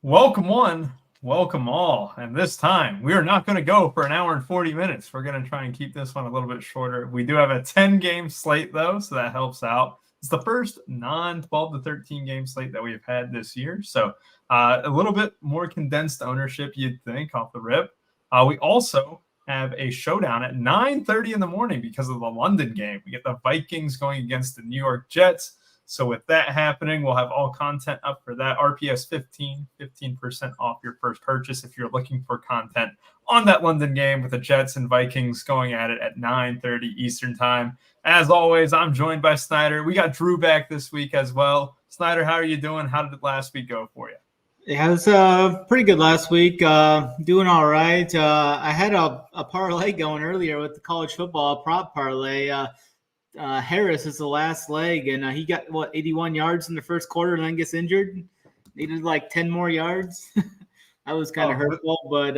Welcome one, welcome all. And this time, we are not going to go for an hour and 40 minutes. We're going to try and keep this one a little bit shorter. We do have a 10-game slate, though, so that helps out. It's the first non-12 to 13 game slate that we've had this year. So a little bit more condensed ownership, you'd think, off the rip. We also have a showdown at 9:30 in the morning because of the London game. We get the Vikings going against the New York Jets. So with that happening, we'll have all content up for that. RPS 15% off your first purchase if you're looking for content on that London game with the Jets and Vikings going at it at 9:30 Eastern time. As always, I'm joined by Snyder. We got Drew back this week as well. Snyder, how are you doing? How did last week go for you? Yeah, it was pretty good last week. Doing all right. I had a parlay going earlier with the college football prop parlay. Harris is the last leg, and he got 81 yards in the first quarter, and then gets injured. Needed like 10 more yards. That was kind of hurtful, but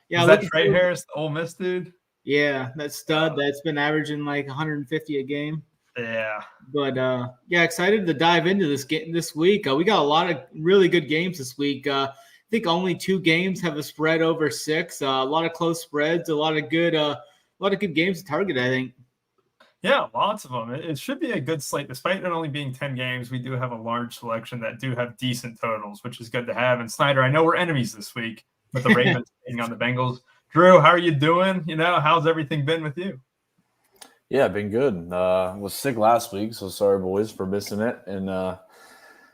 yeah. Is that Trey Harris, the Ole Miss dude? Yeah, that stud that's been averaging like 150 a game. Yeah, but yeah, excited to dive into this game this week. We got a lot of really good games this week. I think only 2 games have a spread over 6. A lot of close spreads, a lot of good games to target, I think. Yeah, lots of them. It should be a good slate. Despite it only being 10 games, we do have a large selection that do have decent totals, which is good to have. And Snyder, I know we're enemies this week with the Ravens being on the Bengals. Drew, how are you doing? How's everything been with you? Yeah, been good. Was sick last week, so sorry, boys, for missing it. And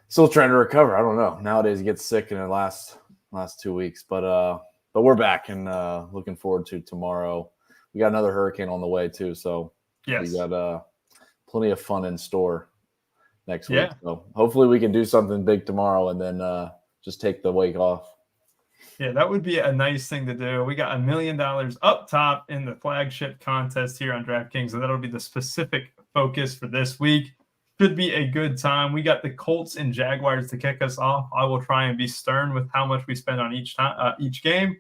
still trying to recover. I don't know. Nowadays, you get sick in the last 2 weeks. But we're back and looking forward to tomorrow. We got another hurricane on the way, too, so yes, we got plenty of fun in store next week. So hopefully we can do something big tomorrow and then just take the week off. Yeah, that would be a nice thing to do. We got $1 million up top in the flagship contest here on DraftKings, and that'll be the specific focus for this week. Should be a good time. We got the Colts and Jaguars to kick us off. I will try and be stern with how much we spend on each game.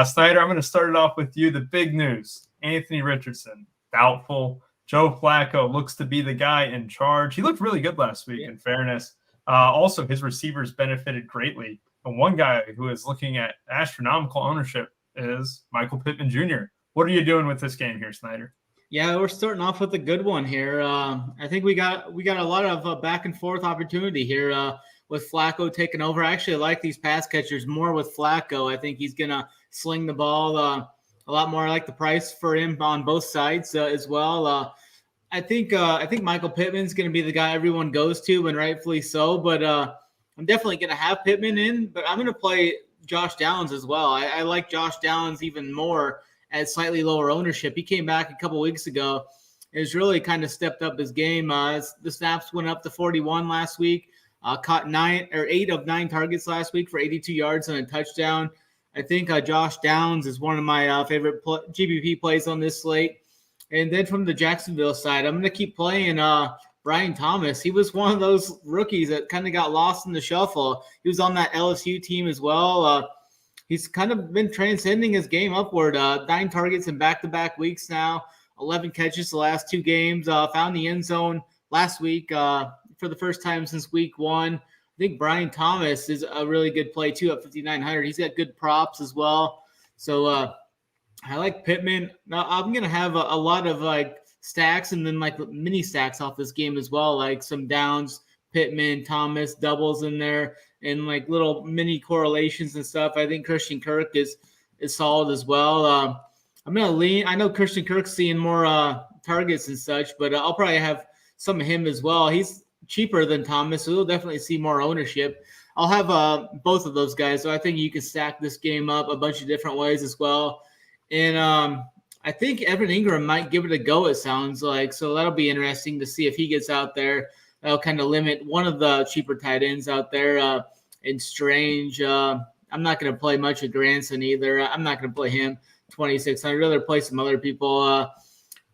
Snyder, I'm going to start it off with you. The big news: Anthony Richardson, doubtful. Joe Flacco looks to be the guy in charge. He looked really good last week, in fairness. Also, his receivers benefited greatly. And one guy who is looking at astronomical ownership is Michael Pittman Jr. What are you doing with this game here, Snyder? Yeah, we're starting off with a good one here. I think we got a lot of back and forth opportunity here with Flacco taking over. I actually like these pass catchers more with Flacco. I think he's gonna sling the ball a lot more. I like the price for him on both sides as well. I think Michael Pittman's gonna be the guy everyone goes to, and rightfully so. But I'm definitely going to have Pittman in, but I'm going to play Josh Downs as well. I like Josh Downs even more at slightly lower ownership. He came back a couple weeks ago and has really kind of stepped up his game. The snaps went up to 41 last week, caught 8 of 9 targets last week for 82 yards and a touchdown. I think Josh Downs is one of my favorite GPP plays on this slate. And then from the Jacksonville side, I'm going to keep playing Brian Thomas. He was one of those rookies that kind of got lost in the shuffle. He was on that LSU team as well. He's kind of been transcending his game upward. 9 targets in back-to-back weeks now, 11 catches the last 2 games. Found the end zone last week for the first time since week 1. I think Brian Thomas is a really good play, too, at 5,900. He's got good props as well. So I like Pittman. Now, I'm going to have a lot of, stacks and then mini stacks off this game as well, like some Downs, Pittman, Thomas doubles in there and little mini correlations and stuff. I think Christian Kirk is solid as well. I'm going to lean. I know Christian Kirk's seeing more targets and such, but I'll probably have some of him as well. He's cheaper than Thomas, so he'll definitely see more ownership. I'll have both of those guys, so I think you can stack this game up a bunch of different ways as well. And I think Evan Ingram might give it a go, it sounds like. So that'll be interesting to see if he gets out there. That'll kind of limit one of the cheaper tight ends out there in Strange. I'm not going to play much of Granson either. I'm not going to play him 2,600. I'd rather play some other people.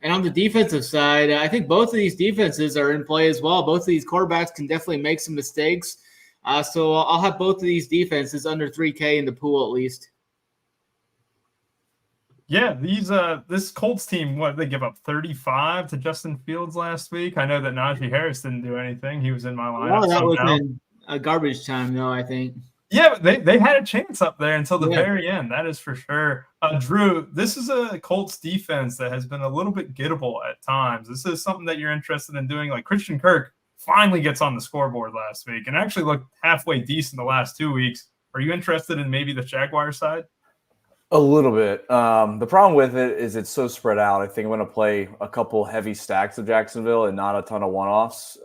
And on the defensive side, I think both of these defenses are in play as well. Both of these quarterbacks can definitely make some mistakes. So I'll have both of these defenses under 3K in the pool at least. Yeah, this Colts team, they give up 35 to Justin Fields last week. I know that Najee Harris didn't do anything. He was in my lineup. No, that was in garbage time, though, I think. Yeah, they had a chance up there until the very end. That is for sure. Drew, this is a Colts defense that has been a little bit gettable at times. This is something that you're interested in doing. Like Christian Kirk finally gets on the scoreboard last week and actually looked halfway decent the last 2 weeks. Are you interested in maybe the Jaguars side? A little bit. The problem with it is it's so spread out. I think I'm going to play a couple heavy stacks of Jacksonville and not a ton of one-offs,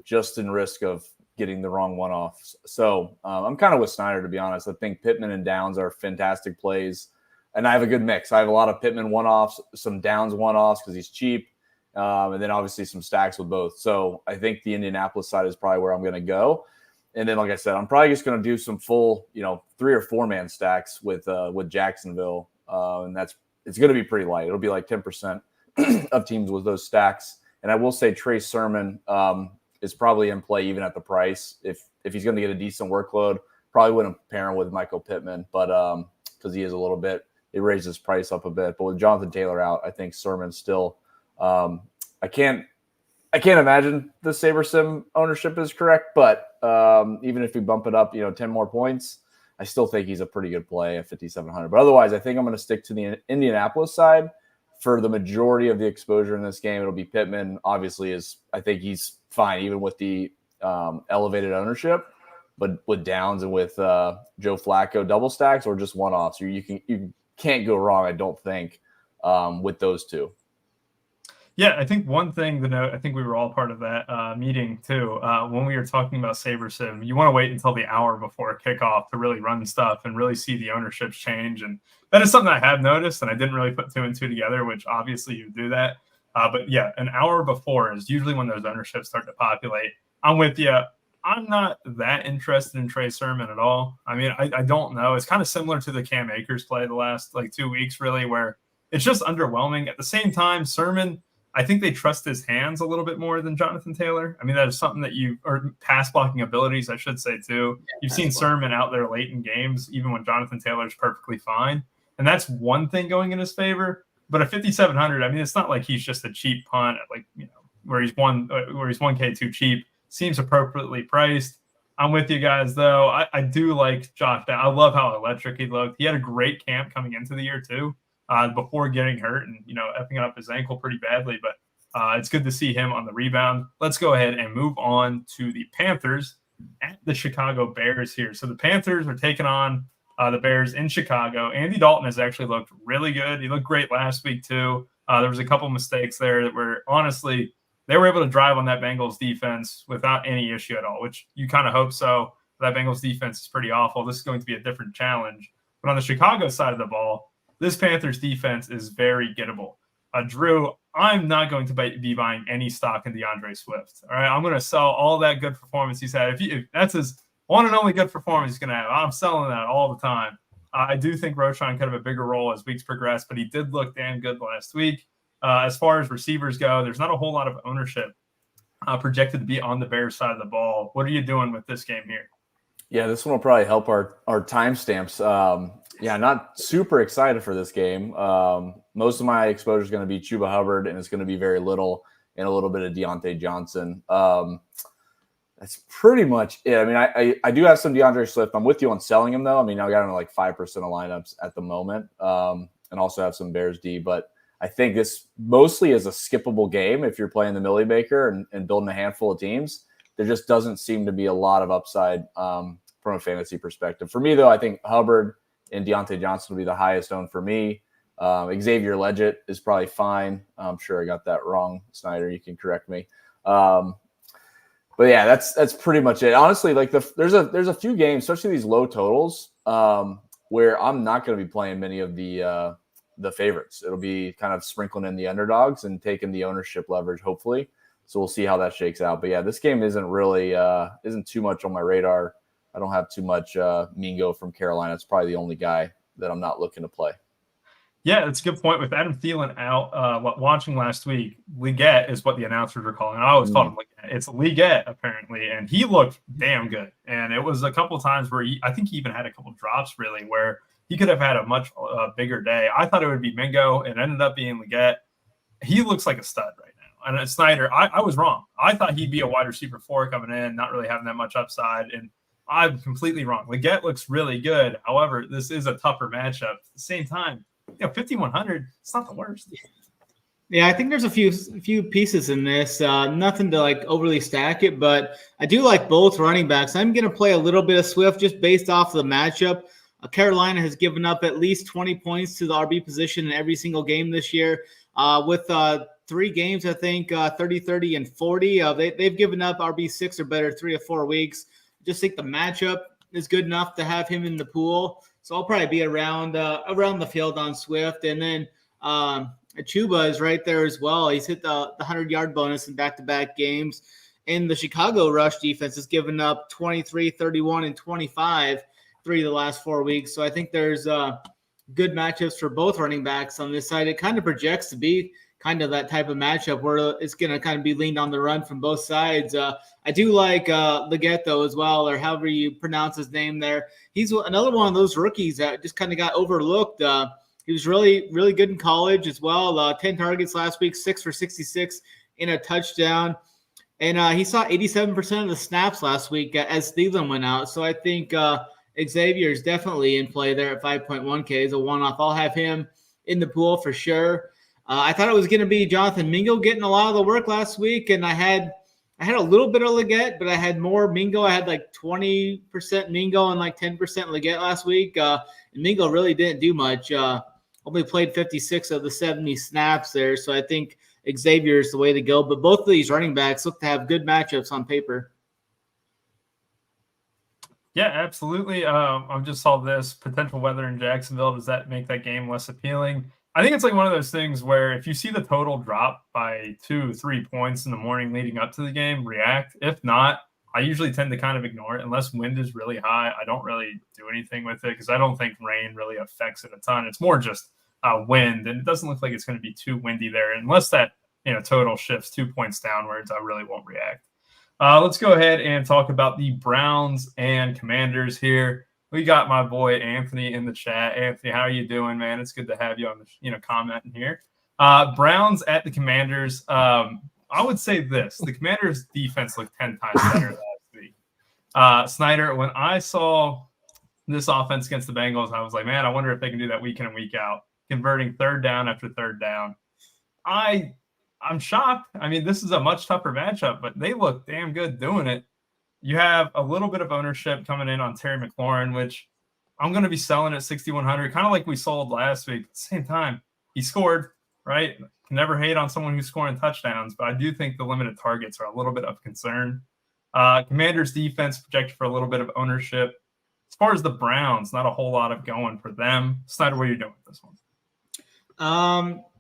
just in risk of getting the wrong one-offs. So I'm kind of with Snyder, to be honest. I think Pittman and Downs are fantastic plays, and I have a good mix. I have a lot of Pittman one-offs, some Downs one-offs because he's cheap, and then obviously some stacks with both. So I think the Indianapolis side is probably where I'm going to go. And then, like I said, I'm probably just going to do some full, 3 or 4 man stacks with Jacksonville, and it's going to be pretty light. It'll be like 10% of teams with those stacks. And I will say Trey Sermon is probably in play even at the price. If he's going to get a decent workload, probably wouldn't pair him with Michael Pittman, but because he is a little bit, it raises his price up a bit. But with Jonathan Taylor out, I think Sermon still. I can't imagine the SaberSim ownership is correct, but even if we bump it up, 10 more points, I still think he's a pretty good play at 5,700. But otherwise, I think I'm going to stick to the Indianapolis side for the majority of the exposure in this game. It'll be Pittman. Obviously, I think he's fine even with the elevated ownership, but with Downs and with Joe Flacco double stacks or just one-offs, you can't go wrong. I don't think with those two. Yeah, I think one thing to note, I think we were all part of that meeting too. When we were talking about SaberSim, you want to wait until the hour before kickoff to really run stuff and really see the ownerships change. And that is something I have noticed, and I didn't really put 2 and 2 together, which obviously you do that. But yeah, an hour before is usually when those ownerships start to populate. I'm with you. I'm not that interested in Trey Sermon at all. I mean, I don't know. It's kind of similar to the Cam Akers play the last 2 weeks, really, where it's just underwhelming. At the same time, Sermon, I think they trust his hands a little bit more than Jonathan Taylor. I mean, that is something that or pass blocking abilities, I should say, too. You've seen Sermon out there late in games, even when Jonathan Taylor's perfectly fine. And that's one thing going in his favor. But at 5,700, I mean, it's not like he's just a cheap punt, where he's 1K too cheap. Seems appropriately priced. I'm with you guys, though. I do like Josh. I love how electric he looked. He had a great camp coming into the year, too. Before getting hurt and, effing up his ankle pretty badly. But it's good to see him on the rebound. Let's go ahead and move on to the Panthers at the Chicago Bears here. So the Panthers are taking on the Bears in Chicago. Andy Dalton has actually looked really good. He looked great last week, too. There was a couple mistakes there that were, honestly, they were able to drive on that Bengals defense without any issue at all, which you kind of hope so. That Bengals defense is pretty awful. This is going to be a different challenge. But on the Chicago side of the ball, this Panthers defense is very gettable. Drew, I'm not going to be buying any stock in DeAndre Swift. All right, I'm going to sell all that good performance he's had. If that's his one and only good performance he's going to have, I'm selling that all the time. I do think Roschon could have a bigger role as weeks progress, but he did look damn good last week. As far as receivers go, there's not a whole lot of ownership projected to be on the Bears side of the ball. What are you doing with this game here? Yeah, this one will probably help our timestamps. Yeah, not super excited for this game. Most of my exposure is going to be Chuba Hubbard, and it's going to be very little and a little bit of Deontay Johnson. That's pretty much it. I mean, I do have some DeAndre Swift. I'm with you on selling him, though. I mean, I got him like 5% of lineups at the moment, and also have some Bears D. But I think this mostly is a skippable game if you're playing the Millie Maker and building a handful of teams. There just doesn't seem to be a lot of upside from a fantasy perspective. For me, though, I think Hubbard and Deontay Johnson will be the highest owned for me. Xavier Legette is probably fine. I'm sure I got that wrong. Snyder, you can correct me. But yeah, that's pretty much it. Honestly, like there's a few games, especially these low totals, where I'm not going to be playing many of the favorites. It'll be kind of sprinkling in the underdogs and taking the ownership leverage, hopefully. So we'll see how that shakes out. But yeah, this game isn't too much on my radar. I don't have too much Mingo from Carolina. It's probably the only guy that I'm not looking to play. Yeah, that's a good point. With Adam Thielen out, watching last week, Legette is what the announcers were calling. I always called him Legette. It's Legette, apparently, and he looked damn good. And it was a couple of times where I think he even had a couple of drops, really, where he could have had a much bigger day. I thought it would be Mingo. It ended up being Legette. He looks like a stud right now. And Snyder, I was wrong. I thought he'd be a wide receiver 4 coming in, not really having that much upside. And I'm completely wrong. Leggett looks really good. However, this is a tougher matchup. At the same time, 5,100, it's not the worst. Yeah, I think there's a few pieces in this. Nothing to like overly stack it, but I do like both running backs. I'm going to play a little bit of Swift just based off of the matchup. Carolina has given up at least 20 points to the RB position in every single game this year. With 3 games, I think 30, 30, and 40. They've given up RB6 or better 3 or 4 weeks. Just think the matchup is good enough to have him in the pool. So I'll probably be around the field on Swift. And then Chuba is right there as well. He's hit the 100-yard bonus in back-to-back games. And the Chicago rush defense has given up 23, 31, and 25 3 of the last 4 weeks. So I think there's good matchups for both running backs on this side. It kind of projects to be kind of that type of matchup where it's going to kind of be leaned on the run from both sides. I do like Leggett, though, as well, or however you pronounce his name there. He's another one of those rookies that just kind of got overlooked. He was really, really good in college as well. 10 targets last week, 6 for 66 in a touchdown. And he saw 87% of the snaps last week as Thielen went out. So I think Xavier is definitely in play there at 5.1K as a one-off. I'll have him in the pool for sure. I thought it was going to be Jonathan Mingo getting a lot of the work last week, and I had a little bit of Leggett, but I had more Mingo. I had like 20% Mingo and like 10% Leggett last week. And Mingo really didn't do much. Only played 56 of the 70 snaps there, so I think Xavier is the way to go. But both of these running backs look to have good matchups on paper. Yeah, absolutely. I just saw this potential weather in Jacksonville. Does that make that game less appealing? I think it's like one of those things where if you see the total drop by 2-3 points in the morning leading up to the game, react. If not, I usually tend to kind of ignore it. Unless wind is really high, I don't really do anything with it because I don't think rain really affects it a ton. It's more just wind, and it doesn't look like it's going to be too windy there. Unless that total shifts 2 points downwards, I really won't react. Let's go ahead and talk about the Browns and Commanders here. We got my boy Anthony in the chat. Anthony, how are you doing, man? It's good to have you on the commenting here. Browns at the Commanders. I would say this: the Commanders' defense looked 10 times better last week. Snyder, when I saw this offense against the Bengals, I was like, man, I wonder if they can do that week in and week out, converting third down after third down. I'm shocked. I mean, this is a much tougher matchup, but they look damn good doing it. You have a little bit of ownership coming in on Terry McLaurin, which I'm going to be selling at 6,100, kind of like we sold last week. At the same time, he scored, right? Can never hate on someone who's scoring touchdowns, but I do think the limited targets are a little bit of concern. Commanders defense projected for a little bit of ownership. As far as the Browns, not a whole lot of going for them. Snyder, what are you doing with this one?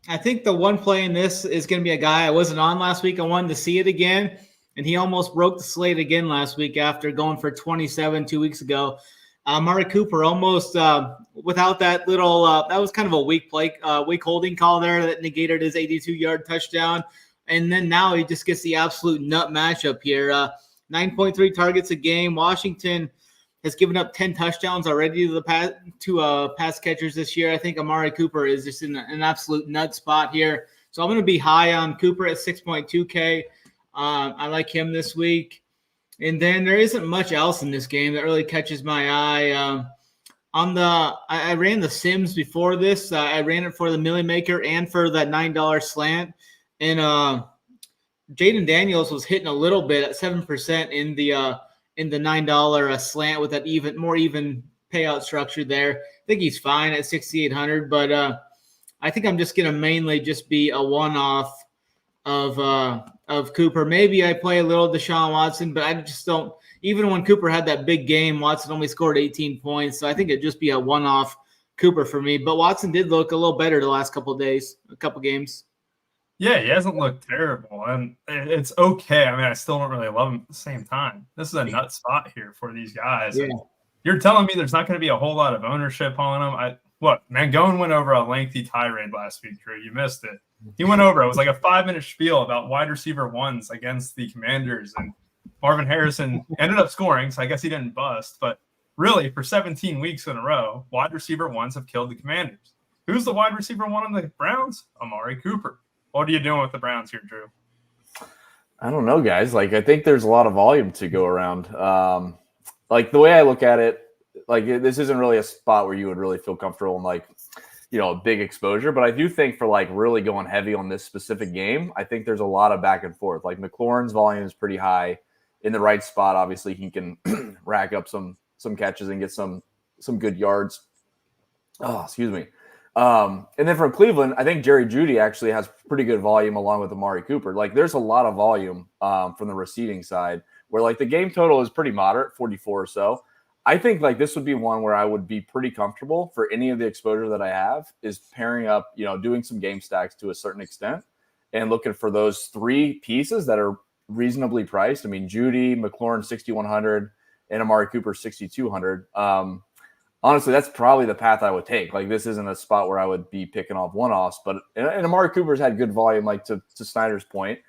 I think the one play in this is going to be a guy I wasn't on last week. I wanted to see it again, and he almost broke the slate again last week after going for 27 2 weeks ago. Amari Cooper almost without that little that was kind of a weak holding call there that negated his 82-yard touchdown. And then now he just gets the absolute nut matchup here. 9.3 targets a game. Washington has given up 10 touchdowns already to the pass catchers this year. I think Amari Cooper is just in an absolute nut spot here. So I'm going to be high on Cooper at 6.2K. I like him this week. And then there isn't much else in this game that really catches my eye. I ran the Sims before this. I ran it for the Millie Maker and for that $9 slant. And Jaden Daniels was hitting a little bit at 7% in the $9 slant with that more even payout structure there. I think he's fine at 6,800, but I think I'm just going to mainly just be a one-off of Cooper. Maybe I play a little Deshaun Watson, but I just don't. Even when Cooper had that big game, Watson only scored 18 points, so I think it'd just be a one-off Cooper for me. But Watson did look a little better the last couple games. Yeah, he hasn't looked terrible, and it's okay. I mean, I still don't really love him at the same time. This is a nut spot here for these guys. Yeah. You're telling me there's not going to be a whole lot of ownership on them? Mangone went over a lengthy tirade last week, Drew. You missed it. He went over. It was like a 5-minute spiel about wide receiver ones against the Commanders, and Marvin Harrison ended up scoring, so I guess he didn't bust. But really, for 17 weeks in a row, wide receiver ones have killed the Commanders. Who's the wide receiver one on the Browns? Amari Cooper. What are you doing with the Browns here, Drew? I don't know, guys. I think there's a lot of volume to go around. like the way I look at it, like this isn't really a spot where you would really feel comfortable in like, a big exposure. But I do think for like really going heavy on this specific game, I think there's a lot of back and forth. Like McLaurin's volume is pretty high in the right spot. Obviously, he can rack up some catches and get some good yards. Oh, excuse me. And then from Cleveland, I think Jerry Jeudy actually has pretty good volume along with Amari Cooper. Like there's a lot of volume from the receiving side where like the game total is pretty moderate, 44 or so. I think like this would be one where I would be pretty comfortable for any of the exposure that I have is pairing up, doing some game stacks to a certain extent and looking for those three pieces that are reasonably priced. I mean, Jeudy, McLaurin 6,100 and Amari Cooper 6,200. Honestly, that's probably the path I would take. Like this isn't a spot where I would be picking off one-offs, but and Amari Cooper's had good volume, like to Snyder's point,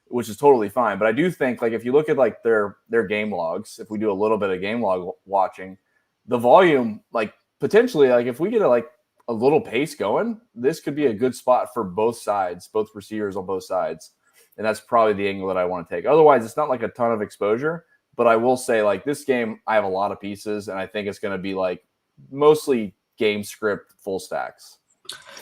which is totally fine. But I do think like if you look at like their game logs, if we do a little bit of game log watching, the volume, like potentially, like if we get a little pace going, this could be a good spot for both sides, both receivers on both sides. And that's probably the angle that I want to take. Otherwise, it's not like a ton of exposure, but I will say like this game, I have a lot of pieces and I think it's going to be like mostly game script full stacks.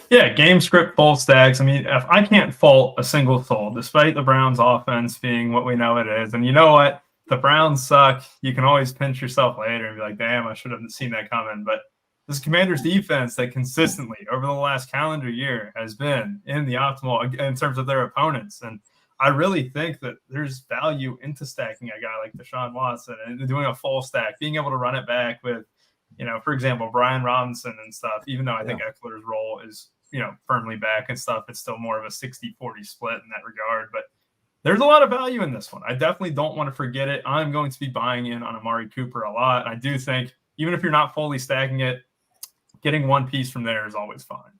Yeah, game script full stacks. I mean, if I can't fault a single soul, despite the Browns offense being what we know it is. And you know what? The Browns suck. You can always pinch yourself later and be like, damn, I should have seen that coming. But this Commanders defense that consistently over the last calendar year has been in the optimal in terms of their opponents. And I really think that there's value into stacking a guy like Deshaun Watson and doing a full stack, being able to run it back with, for example, Brian Robinson and stuff, even though I think Eckler's role is, firmly back and stuff, it's still more of a 60-40 split in that regard. But there's a lot of value in this one. I definitely don't want to forget it. I'm going to be buying in on Amari Cooper a lot. I do think even if you're not fully stacking it, getting one piece from there is always fine.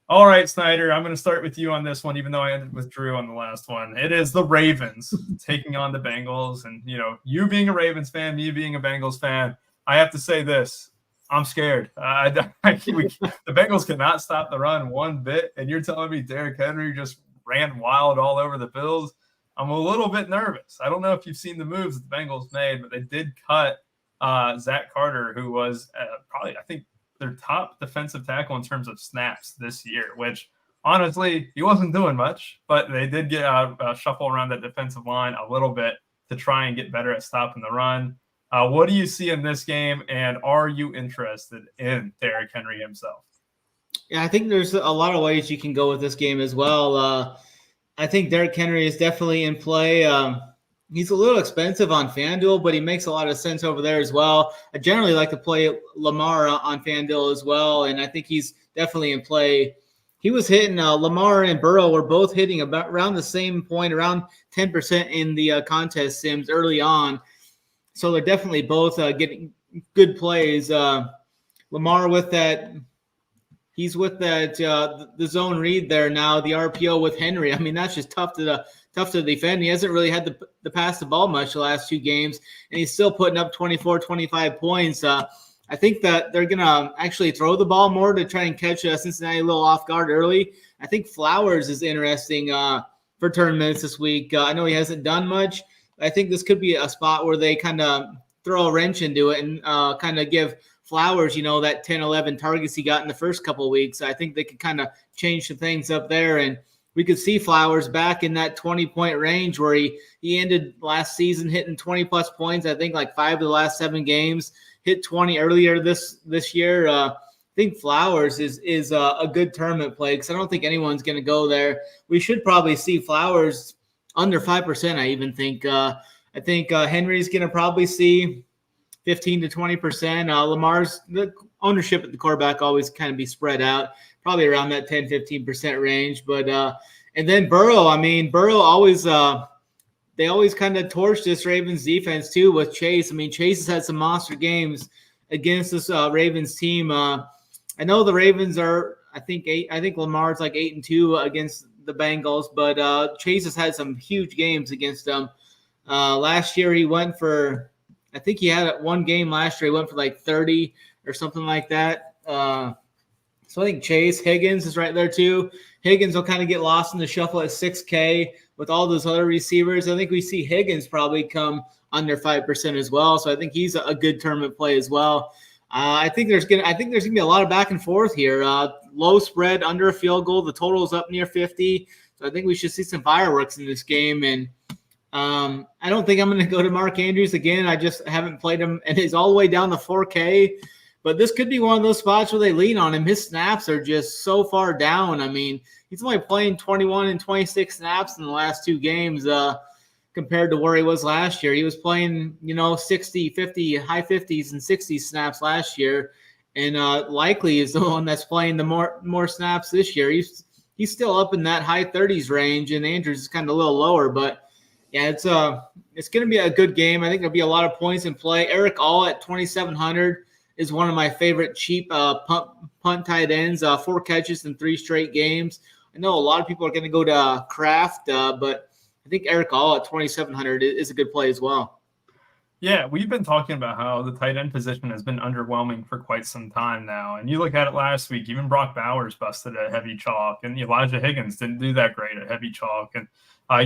All right, Snyder, I'm going to start with you on this one, even though I ended with Drew on the last one. It is the Ravens taking on the Bengals. And, you being a Ravens fan, me being a Bengals fan, I have to say this. I'm scared. The Bengals cannot stop the run one bit, and you're telling me Derrick Henry just ran wild all over the Bills? I'm a little bit nervous. I don't know if you've seen the moves that the Bengals made, but they did cut Zach Carter, who was probably, I think, their top defensive tackle in terms of snaps this year, which honestly, he wasn't doing much, but they did get a shuffle around that defensive line a little bit to try and get better at stopping the run. What do you see in this game, and are you interested in Derrick Henry himself? Yeah, I think there's a lot of ways you can go with this game as well. I think Derrick Henry is definitely in play. He's a little expensive on FanDuel, but he makes a lot of sense over there as well. I generally like to play Lamar on FanDuel as well, and I think he's definitely in play. He was hitting Lamar and Burrow were both hitting about around the same point, around 10% in the contest sims early on. So they're definitely both getting good plays. Lamar with that, he's with that the zone read there now, the RPO with Henry. I mean, that's just tough to defend. He hasn't really had to pass the ball much the last two games, and he's still putting up 24, 25 points. I think that they're going to actually throw the ball more to try and catch Cincinnati a little off guard early. I think Flowers is interesting for turn minutes this week. I know he hasn't done much. I think this could be a spot where they kind of throw a wrench into it and kind of give Flowers, that 10, 11 targets he got in the first couple of weeks. I think they could kind of change some things up there, and we could see Flowers back in that 20-point range where he ended last season hitting 20-plus points. I think like 5 of the last 7 games, hit 20 earlier this year. I think Flowers is a good tournament play because I don't think anyone's going to go there. We should probably see Flowers under 5%, I even think. I think Henry's going to probably see 15 to 20%. Lamar's the ownership at the quarterback always kind of be spread out, probably around that 10, 15% range. But and then Burrow, Burrow always they always kind of torch this Ravens defense too with Chase. Chase has had some monster games against this Ravens team. I know the Ravens are, I think Lamar's like 8-2 against the Bengals, but Chase has had some huge games against them. Last year he went for, I think he had one game last year, he went for like 30 or something like that. So I think Chase, Higgins is right there too. Higgins will kind of get lost in the shuffle at 6K with all those other receivers. I think we see Higgins probably come under 5% as well. So I think he's a good tournament play as well. I think there's gonna be a lot of back and forth here. Low spread, under a field goal. The total is up near 50. So I think we should see some fireworks in this game. And I don't think I'm going to go to Mark Andrews again. I just haven't played him, and he's all the way down to 4K. But this could be one of those spots where they lean on him. His snaps are just so far down. I mean, he's only playing 21 and 26 snaps in the last 2 games compared to where he was last year. He was playing, 60, 50, high 50s and 60s snaps last year, and likely is the one that's playing the more snaps this year. He's still up in that high 30s range, and Andrews is kind of a little lower. But, yeah, it's going to be a good game. I think there'll be a lot of points in play. Eric All at 2,700 is one of my favorite cheap punt tight ends, 4 catches in 3 straight games. I know a lot of people are going to go to Kraft, but I think Eric All at 2,700 is a good play as well. Yeah, we've been talking about how the tight end position has been underwhelming for quite some time now. And you look at it last week, even Brock Bowers busted at heavy chalk, and Elijah Higgins didn't do that great at heavy chalk. And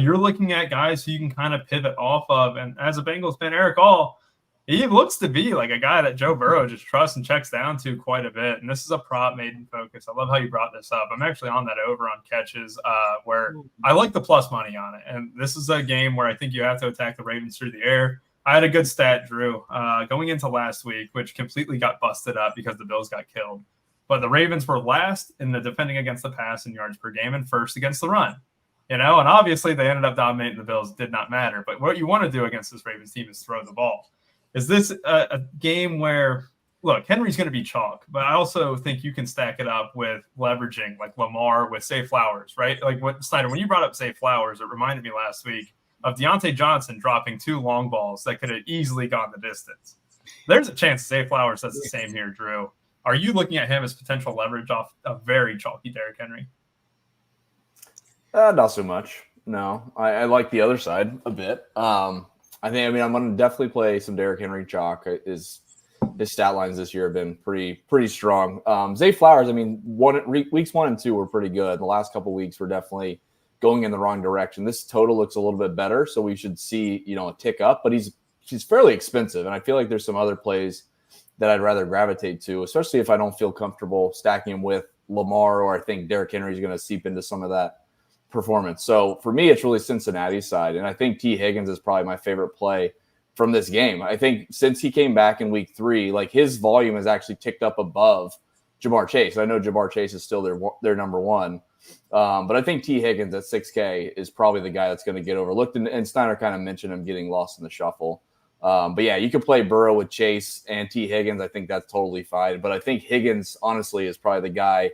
you're looking at guys who you can kind of pivot off of. And as a Bengals fan, Eric All, he looks to be like a guy that Joe Burrow just trusts and checks down to quite a bit. And this is a prop made in focus. I love how you brought this up. I'm actually on that over on catches where I like the plus money on it. And this is a game where I think you have to attack the Ravens through the air. I had a good stat, Drew, going into last week, which completely got busted up because the Bills got killed. But the Ravens were last in the defending against the pass in yards per game and first against the run. And obviously they ended up dominating the Bills. It did not matter. But what you want to do against this Ravens team is throw the ball. Is this a game where, look, Henry's going to be chalk, but I also think you can stack it up with leveraging like Lamar with Zay Flowers, right? Like Snyder, when you brought up Zay Flowers, it reminded me last week of Deontay Johnson dropping 2 long balls that could have easily gone the distance. There's a chance Zay Flowers does the same here, Drew. Are you looking at him as potential leverage off a very chalky Derrick Henry? Not so much. No, I like the other side a bit. I'm going to definitely play some Derrick Henry chalk. His stat lines this year have been pretty strong. Zay Flowers, weeks 1 and 2 were pretty good. The last couple of weeks were definitely going in the wrong direction. This total looks a little bit better, so we should see, a tick up. But he's fairly expensive, and I feel like there's some other plays that I'd rather gravitate to, especially if I don't feel comfortable stacking him with Lamar, or I think Derrick Henry is going to seep into some of that performance. So for me, it's really Cincinnati's side. And I think T. Higgins is probably my favorite play from this game. I think since he came back in week 3, like his volume has actually ticked up above Jamar Chase. I know Jamar Chase is still their number 1. But I think T. Higgins at 6K is probably the guy that's going to get overlooked. And Steiner kind of mentioned him getting lost in the shuffle. But yeah, you could play Burrow with Chase and T. Higgins. I think that's totally fine. But I think Higgins, honestly, is probably the guy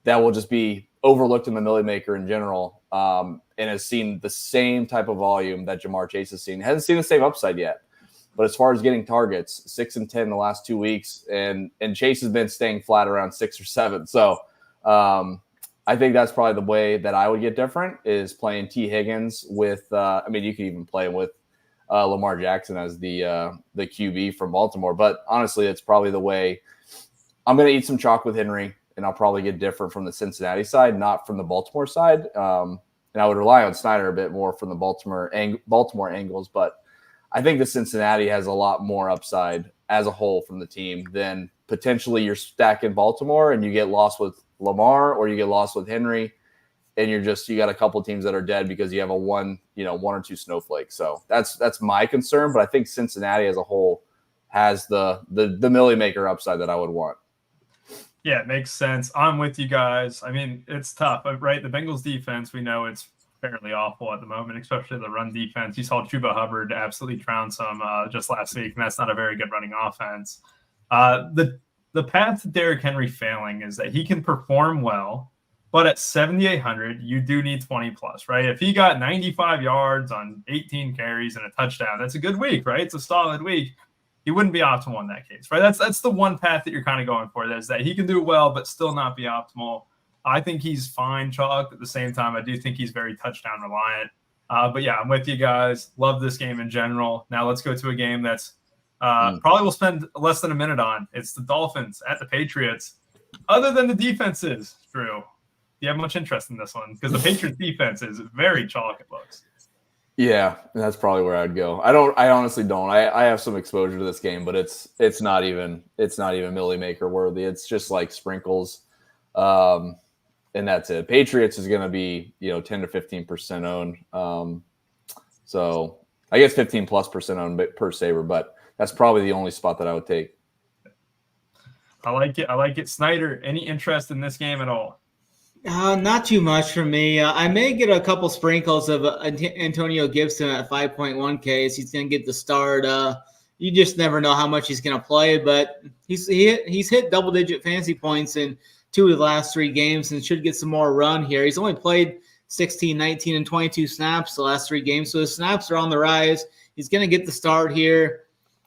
that will just be overlooked in the Millie Maker in general, and has seen the same type of volume that Jamar Chase has seen. Hasn't seen the same upside yet. But as far as getting targets, 6 and 10 the last 2 weeks, and Chase has been staying flat around 6 or 7. So I think that's probably the way that I would get different, is playing T. Higgins with you could even play him with Lamar Jackson as the QB from Baltimore. But honestly, it's probably the way. I'm going to eat some chalk with Henry, and I'll probably get different from the Cincinnati side, not from the Baltimore side. And I would rely on Snyder a bit more from the Baltimore angles. But I think the Cincinnati has a lot more upside as a whole from the team than potentially you're stacking Baltimore and you get lost with Lamar, or you get lost with Henry, and you got a couple of teams that are dead because you have a one or two snowflakes. So that's my concern. But I think Cincinnati as a whole has the Millie Maker upside that I would want. Yeah, it makes sense. I'm with you guys. I mean, it's tough, right? The Bengals defense, we know it's fairly awful at the moment, especially the run defense. You saw Chuba Hubbard absolutely drown some just last week, and that's not a very good running offense. The path to Derrick Henry failing is that he can perform well, but at 7,800, you do need 20 plus, right? If he got 95 yards on 18 carries and a touchdown, that's a good week, right? It's a solid week. He wouldn't be optimal in that case, right? That's the one path that you're kind of going for. Is that he can do well, but still not be optimal. I think he's fine chalk. At the same time, I do think he's very touchdown reliant. But yeah, I'm with you guys. Love this game in general. Now let's go to a game that's probably we'll spend less than a minute on. It's the Dolphins at the Patriots. Other than the defenses, Drew, do you have much interest in this one? Because the Patriots defense is very chalk, it looks. Yeah, that's probably where I'd go. I honestly don't. I have some exposure to this game, but it's not even Millie Maker worthy. It's just like sprinkles. And that's it. Patriots is going to be, 10 to 15% owned. So I guess 15+% owned per saver, but that's probably the only spot that I would take. I like it. Snyder, any interest in this game at all? Not too much for me. I may get a couple sprinkles of Antonio Gibson at 5.1K. He's going to get the start. You just never know how much he's going to play, but he's hit double-digit fantasy points in 2 of the last 3 games and should get some more run here. He's only played 16, 19, and 22 snaps the last 3 games, so his snaps are on the rise. He's going to get the start here.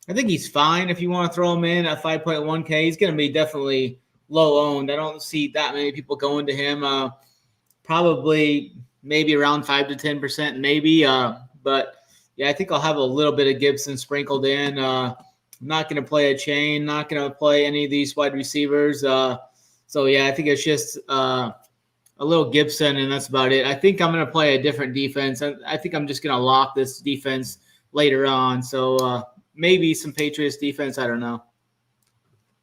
I think he's fine if you want to throw him in at 5.1K. He's going to be definitely low owned. I don't see that many people going to him. Probably maybe around 5 to 10%, maybe. But yeah, I think I'll have a little bit of Gibson sprinkled in. I'm not going to play a chain, not going to play any of these wide receivers. So yeah, I think it's just a little Gibson, and that's about it. I think I'm going to play a different defense. I think I'm just going to lock this defense later on. So maybe some Patriots defense. I don't know.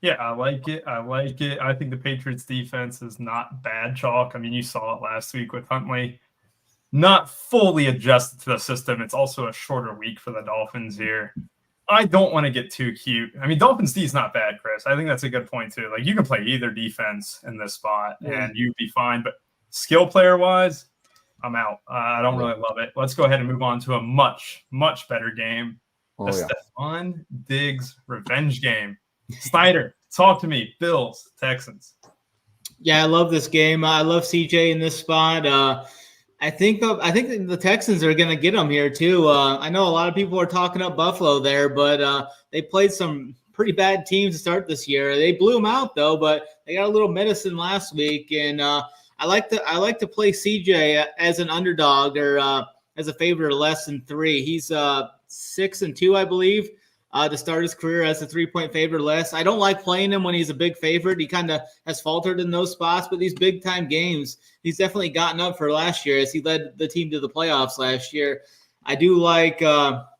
Yeah, I like it. I think the Patriots defense is not bad chalk. I mean, you saw it last week with Huntley. Not fully adjusted to the system. It's also a shorter week for the Dolphins here. I don't want to get too cute. I mean, Dolphins D is not bad, Chris. I think that's a good point too. Like, you can play either defense in this spot and you'd be fine. But skill player wise, I'm out. I don't really love it. Let's go ahead and move on to a much, much better game. Stephon Diggs revenge game. Snyder, talk to me. Bills, Texans. Yeah, I love this game. I love CJ in this spot. I think the Texans are going to get him here too. I know a lot of people are talking up Buffalo there, but they played some pretty bad teams to start this year. They blew them out though, but they got a little medicine last week, and I like to play CJ as an underdog or as a favorite of less than 3. He's 6-2, I believe. To start his career as a 3-point favorite less. I don't like playing him when he's a big favorite. He kind of has faltered in those spots, but these big time games, he's definitely gotten up for last year as he led the team to the playoffs last year. I do like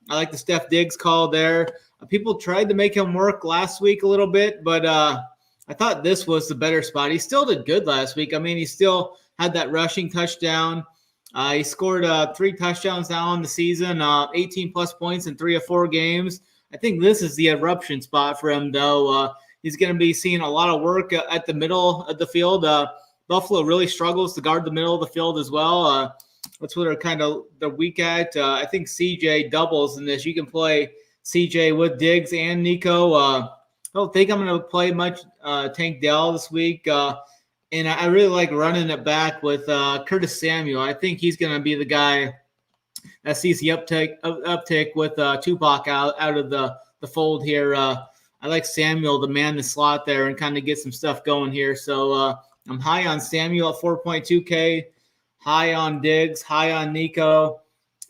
I like the Steph Diggs call there. People tried to make him work last week a little bit, but I thought this was the better spot. He still did good last week. I mean, he still had that rushing touchdown. He scored 3 touchdowns now on the season, 18 plus points in 3 of 4 games. I think this is the eruption spot for him, though. He's going to be seeing a lot of work at the middle of the field. Buffalo really struggles to guard the middle of the field as well. That's what they're kind of weak at. I think CJ doubles in this. You can play CJ with Diggs and Nico. I don't think I'm going to play much Tank Dell this week. And I really like running it back with Curtis Samuel. I think he's going to be the guy that sees the uptick with Tupac out of the fold here. I like Samuel to man the slot there and kind of get some stuff going here. So I'm high on Samuel at 4.2K, high on Diggs, high on Nico,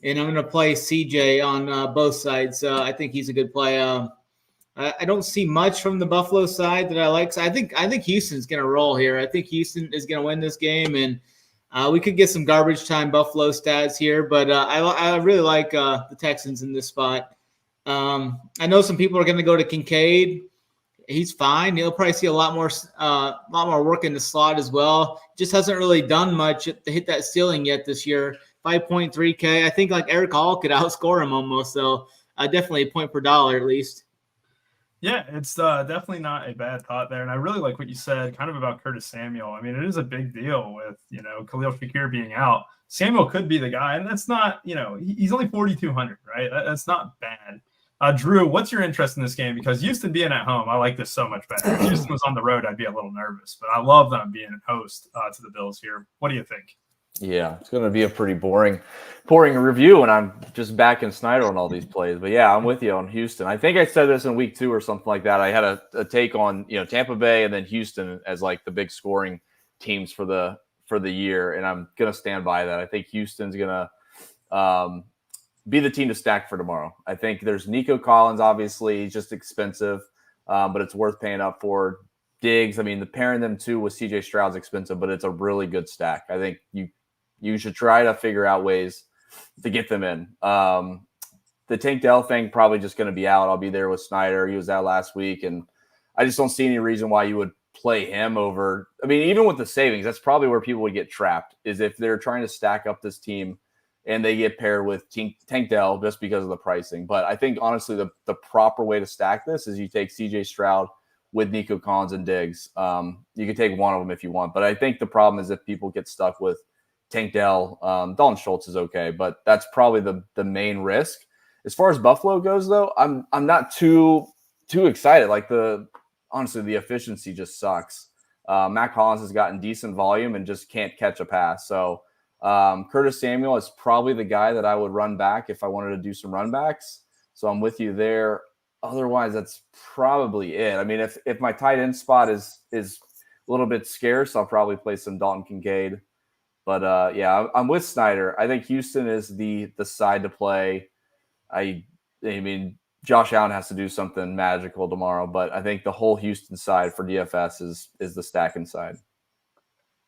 and I'm going to play CJ on both sides. I think he's a good play. I don't see much from the Buffalo side that I like. So I think Houston's going to roll here. I think Houston is going to win this game, and we could get some garbage time Buffalo stats here, but I really like the Texans in this spot. I know some people are going to go to Kincaid. He's fine. He'll probably see a lot more work in the slot as well. Just hasn't really done much to hit that ceiling yet this year. 5.3K. I think like Eric Hall could outscore him almost. So definitely a point per dollar at least. Yeah, it's definitely not a bad thought there. And I really like what you said kind of about Curtis Samuel. I mean, it is a big deal with, Khalil Shakir being out. Samuel could be the guy, and that's not, he's only 4,200, right? That's not bad. Drew, what's your interest in this game? Because Houston being at home, I like this so much better. If Houston was on the road, I'd be a little nervous, but I love them being a host to the Bills here. What do you think? Yeah, it's going to be a pretty boring review, and I'm just backing Snyder on all these plays. But yeah, I'm with you on Houston. I think I said this in week 2 or something like that. I had a take on Tampa Bay and then Houston as like the big scoring teams for the year, and I'm going to stand by that. I think Houston's going to be the team to stack for tomorrow. I think there's Nico Collins, obviously, he's just expensive, but it's worth paying up for. Diggs, I mean, the pairing them two with CJ Stroud's expensive, but it's a really good stack. I think you should try to figure out ways to get them in. The Tank Dell thing probably just going to be out. I'll be there with Snyder. He was out last week, and I just don't see any reason why you would play him over. I mean, even with the savings, that's probably where people would get trapped, is if they're trying to stack up this team and they get paired with Tank Dell just because of the pricing. But I think, honestly, the proper way to stack this is you take CJ Stroud with Nico Collins and Diggs. You can take one of them if you want. But I think the problem is if people get stuck with Tank Dell, Dalton Schultz is okay, but that's probably the main risk. As far as Buffalo goes, though, I'm not too excited. Like, honestly, the efficiency just sucks. Matt Collins has gotten decent volume and just can't catch a pass. So Curtis Samuel is probably the guy that I would run back if I wanted to do some run backs. So I'm with you there. Otherwise, that's probably it. I mean, if my tight end spot is a little bit scarce, I'll probably play some Dalton Kincaid. But yeah, I'm with Snyder. I think Houston is the side to play. I mean, Josh Allen has to do something magical tomorrow, but I think the whole Houston side for DFS is the stacking side.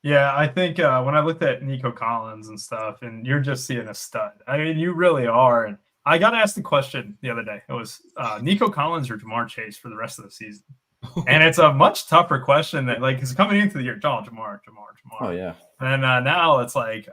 Yeah, I think when I looked at Nico Collins and stuff, and you're just seeing a stud. I mean, you really are. And I got asked the question the other day. It was Nico Collins or Jamar Chase for the rest of the season. And it's a much tougher question that, like, because coming into the year, Jamar. Oh, yeah. And now it's like,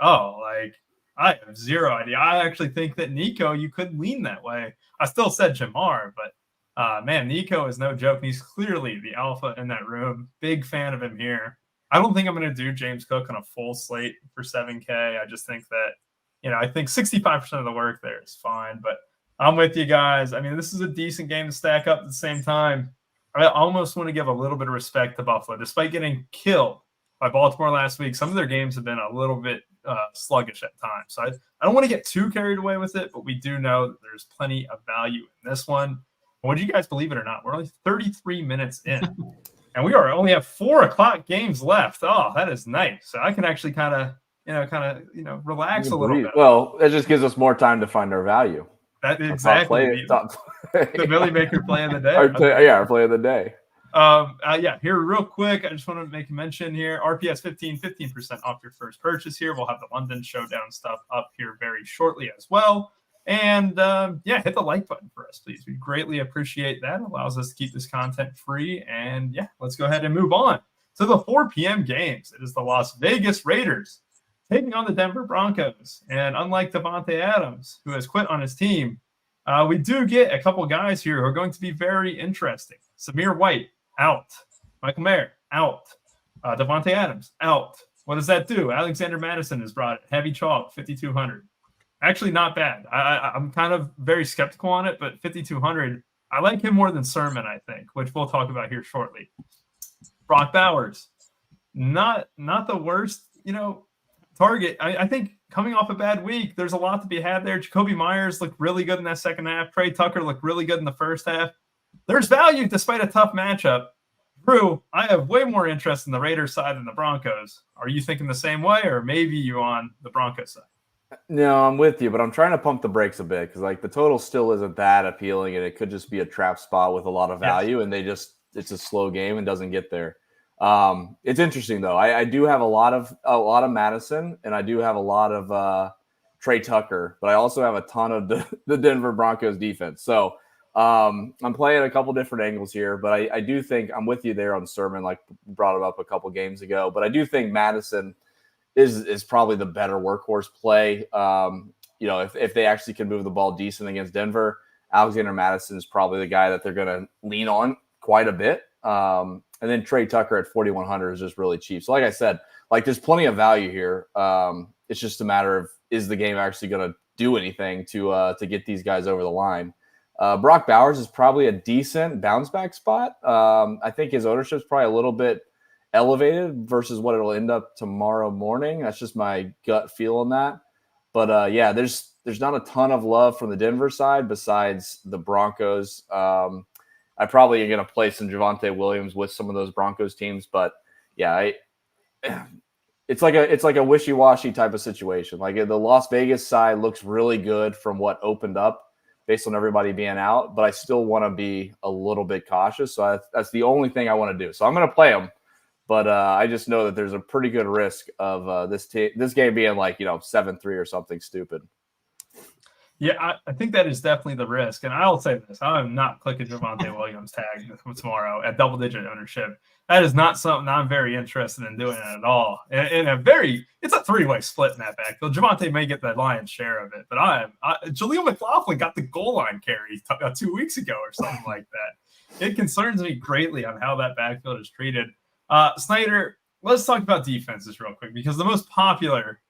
I have zero idea. I actually think that Nico, you could lean that way. I still said Jamar, but man, Nico is no joke. He's clearly the alpha in that room. Big fan of him here. I don't think I'm going to do James Cook on a full slate for 7K. I just think that, I think 65% of the work there is fine, but I'm with you guys. I mean, this is a decent game to stack up at the same time. I almost want to give a little bit of respect to Buffalo. Despite getting killed by Baltimore last week, some of their games have been a little bit sluggish at times. So I don't want to get too carried away with it, but we do know that there's plenty of value in this one. Would you guys believe it or not? We're only 33 minutes in, and we only have 4 o'clock games left. Oh, that is nice. So I can actually kind of relax a little bit. Well, it just gives us more time to find our value. That exactly. The Billy Maker play of the day. Our play of the day. Here real quick, I just want to make a mention here. RPS 15% off your first purchase here. We'll have the London Showdown stuff up here very shortly as well. And hit the like button for us, please. We greatly appreciate that. It allows us to keep this content free. And let's go ahead and move on to the 4 p.m. games. It is the Las Vegas Raiders taking on the Denver Broncos. And unlike Devontae Adams, who has quit on his team, we do get a couple guys here who are going to be very interesting. Samir White, out. Michael Mayer, out. Devontae Adams, out. What does that do? Alexander Madison is brought in. Heavy chalk, 5,200. Actually, not bad. I'm kind of very skeptical on it, but 5,200, I like him more than Sermon, I think, which we'll talk about here shortly. Brock Bowers, not the worst, target. I think coming off a bad week, there's a lot to be had there. Jacoby Myers looked really good in that second half. Trey Tucker looked really good in the first half. There's value despite a tough matchup. Drew, I have way more interest in the Raiders side than the Broncos. Are you thinking the same way, or maybe you on the Broncos side? No, I'm with you, but I'm trying to pump the brakes a bit because the total still isn't that appealing, and it could just be a trap spot with a lot of value, and it's a slow game and doesn't get there. It's interesting though. I do have a lot of Madison, and I do have a lot of Trey Tucker, but I also have a ton of the Denver Broncos defense. So I'm playing a couple different angles here, but I do think I'm with you there on Sermon, like brought it up a couple games ago. But I do think Madison is probably the better workhorse play. If they actually can move the ball decent against Denver, Alexander Madison is probably the guy that they're going to lean on quite a bit. And then Trey Tucker at 4,100 is just really cheap. So like I said, there's plenty of value here. It's just a matter of, is the game actually going to do anything to get these guys over the line? Brock Bowers is probably a decent bounce back spot. I think his ownership is probably a little bit elevated versus what it'll end up tomorrow morning. That's just my gut feel on that. But there's not a ton of love from the Denver side besides the Broncos. I probably am going to play some Javonte Williams with some of those Broncos teams, but it's like a wishy-washy type of situation. Like the Las Vegas side looks really good from what opened up based on everybody being out, but I still want to be a little bit cautious. So that's the only thing I want to do. So I'm going to play them, but I just know that there's a pretty good risk of this game being 7-3 or something stupid. Yeah, I think that is definitely the risk. And I'll say this. I am not clicking Javonte Williams tag tomorrow at double-digit ownership. That is not something I'm very interested in doing at all. It's a three-way split in that backfield. Javonte may get the lion's share of it, but Jaleel McLaughlin got the goal line carry 2 weeks ago or something like that. It concerns me greatly on how that backfield is treated. Snyder, let's talk about defenses real quick, because the most popular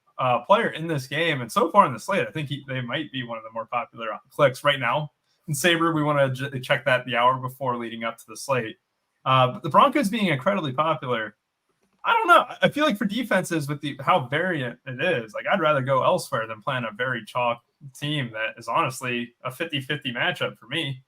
player in this game, and so far in the slate, I think they might be one of the more popular clicks right now. In Sabre, we want to check that the hour before leading up to the slate. But the Broncos being incredibly popular, I don't know. I feel like for defenses with how variant it is, like I'd rather go elsewhere than playing a very chalk team that is honestly a 50-50 matchup for me.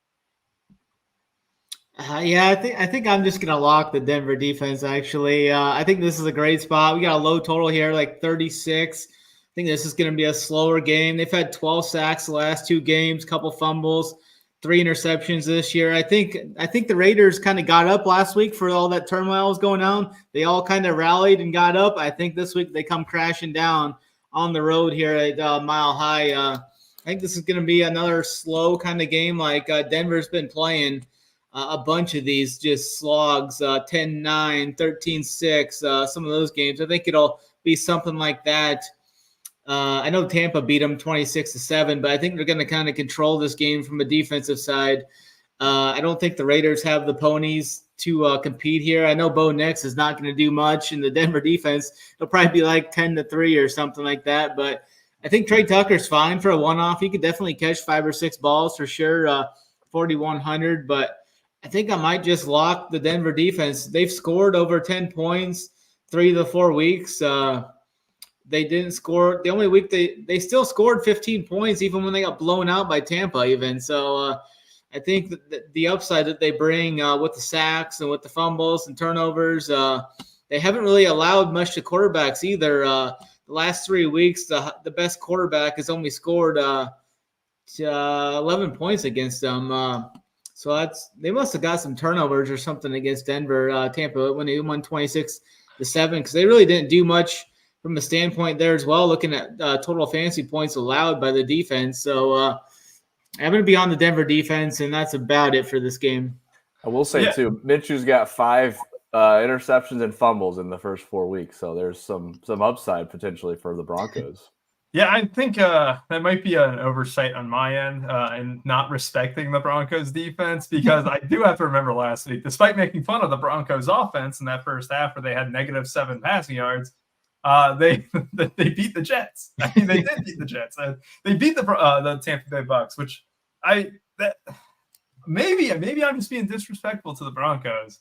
I think I'm just gonna lock the Denver defense. Actually, I think this is a great spot. We got a low total here, like 36. I think this is gonna be a slower game. They've had 12 sacks the last 2 games, couple fumbles, 3 interceptions this year. I think the Raiders kind of got up last week for all that turmoil was going on. They all kind of rallied and got up. I think this week they come crashing down on the road here at Mile High. I think this is going to be another slow kind of game like Denver's been playing a bunch of these just slogs, 10-9, 13-6, some of those games. I think it'll be something like that. I know Tampa beat them 26-7, but I think they're going to kind of control this game from a defensive side. I don't think the Raiders have the ponies to compete here. I know Bo Nix is not going to do much in the Denver defense. It'll probably be like 10-3 or something like that. But I think Trey Tucker's fine for a one-off. He could definitely catch 5 or 6 balls for sure, 4,100. But I think I might just lock the Denver defense. They've scored over 10 points 3 of the 4 weeks. They didn't score. The only week they still scored 15 points, even when they got blown out by Tampa even. So I think that the upside that they bring with the sacks and with the fumbles and turnovers, they haven't really allowed much to quarterbacks either. The last 3 weeks, the best quarterback has only scored 11 points against them. So they must have got some turnovers or something against Denver, Tampa, when they won 26-7, because they really didn't do much from the standpoint there as well, looking at total fantasy points allowed by the defense. So I'm going to be on the Denver defense, and that's about it for this game. I will say, too, Minshew's got 5 interceptions and fumbles in the first 4 weeks, so there's some upside potentially for the Broncos. Yeah, I think that might be an oversight on my end in not respecting the Broncos defense, because I do have to remember last week, despite making fun of the Broncos offense in that first half where they had -7 passing yards, they beat the Jets. I mean, they did beat the Jets. They beat the Tampa Bay Bucks, which maybe I'm just being disrespectful to the Broncos.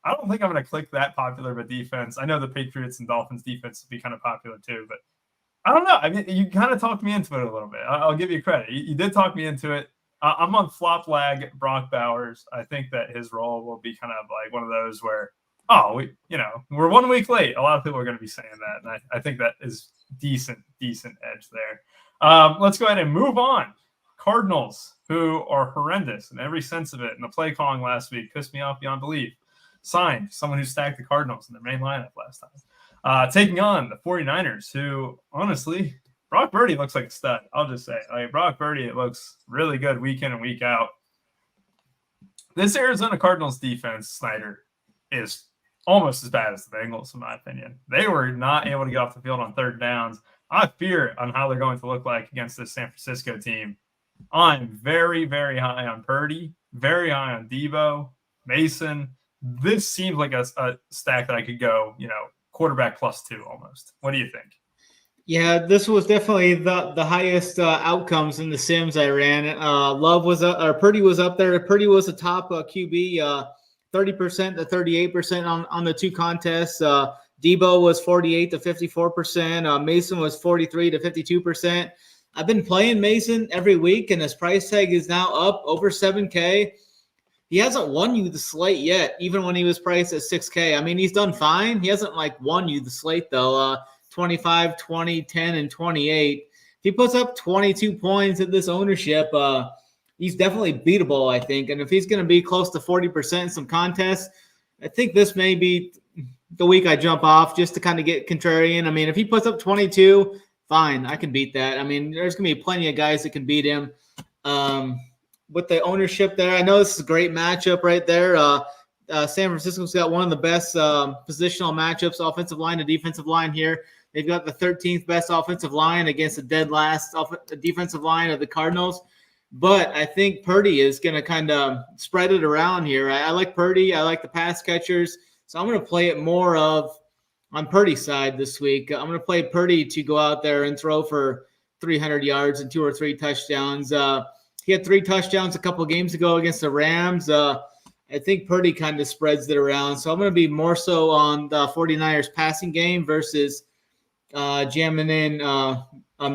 I don't think I'm going to click that popular of a defense. I know the Patriots and Dolphins defense would be kind of popular too, but I don't know. I mean, you kind of talked me into it a little bit. I'll give you credit. You did talk me into it. I'm on flop lag Brock Bowers. I think that his role will be kind of like one of those where, we're 1 week late. A lot of people are going to be saying that, and I think that is decent edge there. Let's go ahead and move on. Cardinals, who are horrendous in every sense of it, and the play calling last week pissed me off beyond belief. Signed someone who stacked the Cardinals in their main lineup last time. Taking on the 49ers, who, honestly, Brock Purdy looks like a stud. I'll just say. Like, Brock Purdy, it looks really good week in and week out. This Arizona Cardinals defense, Snyder, is almost as bad as the Bengals, in my opinion. They were not able to get off the field on third downs. I fear on how they're going to look like against this San Francisco team. I'm very, very high on Purdy, very high on Debo, Mason. This seems like a stack that I could go, quarterback +2 almost. What do you think? Yeah, this was definitely the highest outcomes in the Sims I ran. Love was up, or Purdy was up there. Purdy was a top QB, 30% to 38% on the 2 contests. Debo was 48 to 54%. Mason was 43 to 52%. I've been playing Mason every week, and his price tag is now up over $7K. He hasn't won you the slate yet, even when he was priced at $6K. I mean, he's done fine. He hasn't won you the slate though. 25, 20, 10, and 28. If he puts up 22 points at this ownership, he's definitely beatable, I think. And if he's going to be close to 40% in some contests, I think this may be the week I jump off just to kind of get contrarian. I mean, if he puts up 22, fine. I can beat that. I mean, there's going to be plenty of guys that can beat him. With the ownership there, I know this is a great matchup right there. San Francisco's got one of the best positional matchups, offensive line to defensive line here. They've got the 13th best offensive line against the dead last defensive line of the Cardinals. But I think Purdy is going to kind of spread it around here. I like Purdy. I like the pass catchers. So I'm going to play it more of on Purdy's side this week. I'm going to play Purdy to go out there and throw for 300 yards and 2 or 3 touchdowns. He had 3 touchdowns a couple of games ago against the Rams. I think Purdy kind of spreads it around. So I'm going to be more so on the 49ers passing game versus jamming in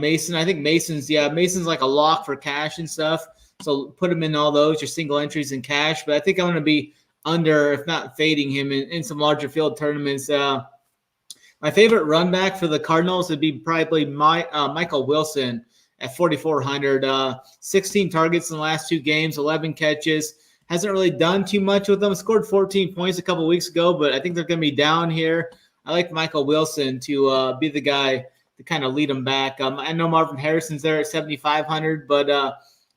Mason. I think Mason's like a lock for cash and stuff. So put him in all those, your single entries in cash. But I think I'm going to be under, if not fading him in some larger field tournaments. My favorite run back for the Cardinals would be probably Michael Wilson at 4,400. 16 targets in the last 2 games, 11 catches. Hasn't really done too much with them. Scored 14 points a couple weeks ago, but I think they're going to be down here. I like Michael Wilson to be the guy to kind of lead them back. I know Marvin Harrison's there at 7,500, but I